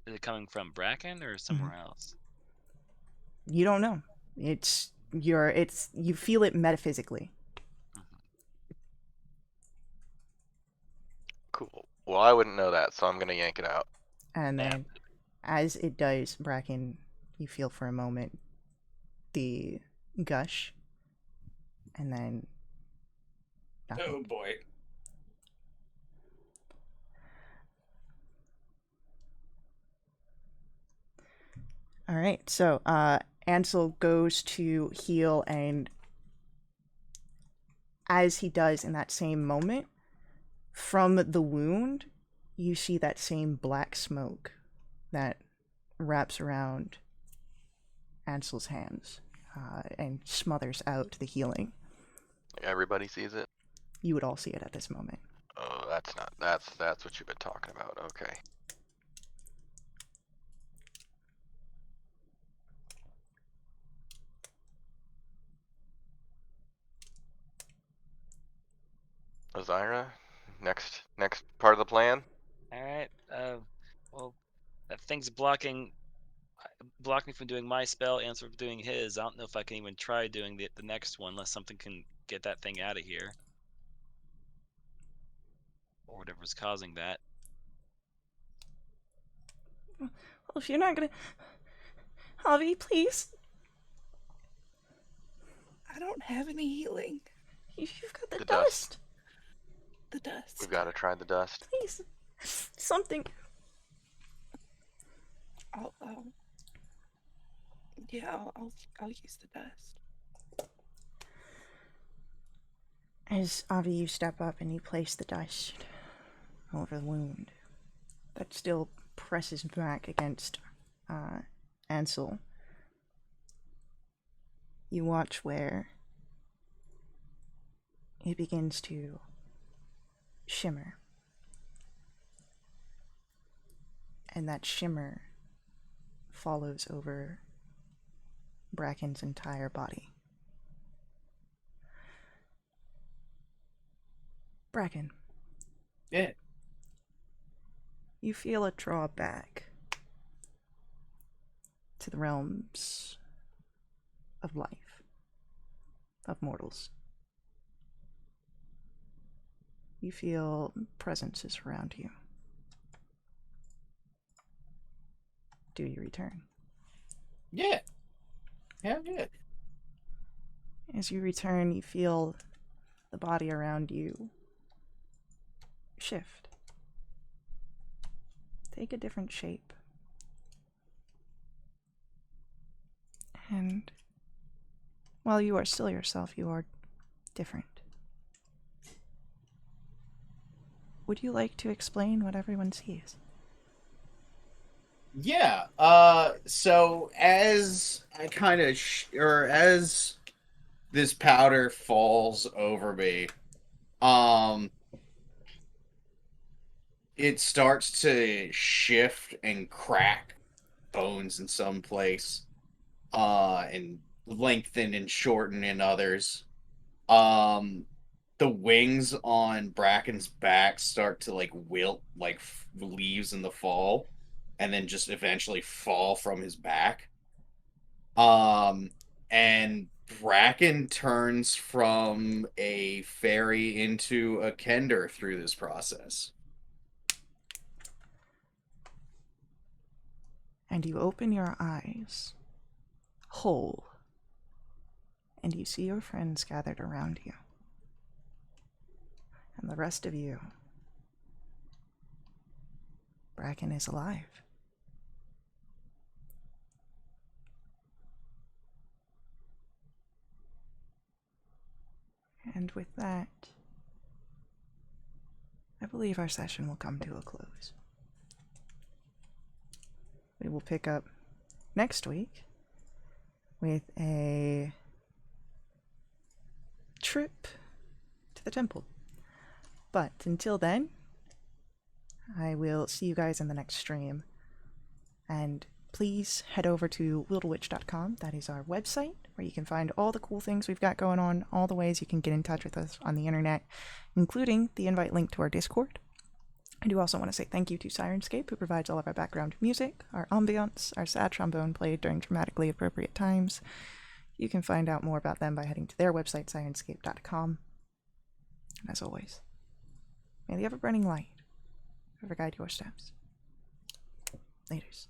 Is it coming from Bracken or somewhere else? You don't know. You feel it metaphysically. Cool. Well, I wouldn't know that, so I'm gonna yank it out. And Yeah. then, as it does, Bracken, you feel for a moment the gush, and then nothing. Oh boy. All right, so Ansel goes to heal, and as he does in that same moment, from the wound, you see that same black smoke that wraps around Ansel's hands and smothers out the healing. Everybody sees it. You would all see it at this moment. Oh, that's what you've been talking about. Okay. Ozira, next part of the plan. All right. Well, that thing's blocking me from doing my spell, Ansel from doing his. I don't know if I can even try doing the next one unless something can get that thing out of here, or whatever's causing that. Well, if you're not gonna... Avi, please. I don't have any healing. You've got the The dust. dust. The dust. We've got to try the dust. Please. Something. I'll use the dust. As Avi, you step up and you place the dust over the wound that still presses back against Ansel. You watch where it begins to shimmer. And that shimmer follows over Bracken's entire body. Bracken. Yeah. You feel a draw back to the realms of life, of mortals. You feel presences around you. Do you return? Yeah. Yeah, good. As you return, you feel the body around you shift. Take a different shape. And while you are still yourself, you are different. Would you like to explain what everyone sees? Yeah. So as I kind of as this powder falls over me, it starts to shift and crack bones in some place, and lengthen and shorten in others. The wings on Bracken's back start to like wilt like leaves in the fall, and then just eventually fall from his back. And Bracken turns from a fairy into a kender through this process. And you open your eyes, whole, and you see your friends gathered around you. And the rest of you, Bracken is alive. And with that, I believe our session will come to a close. We will pick up next week with a trip to the temple. But until then, I will see you guys in the next stream. And please head over to wildewitch.com. That is our website where you can find all the cool things we've got going on, all the ways you can get in touch with us on the internet, including the invite link to our Discord. I do also want to say thank you to Sirenscape, who provides all of our background music, our ambiance, our sad trombone played during dramatically appropriate times. You can find out more about them by heading to their website, Scienscape.com. And as always, may the ever-burning light ever guide your steps. Laters.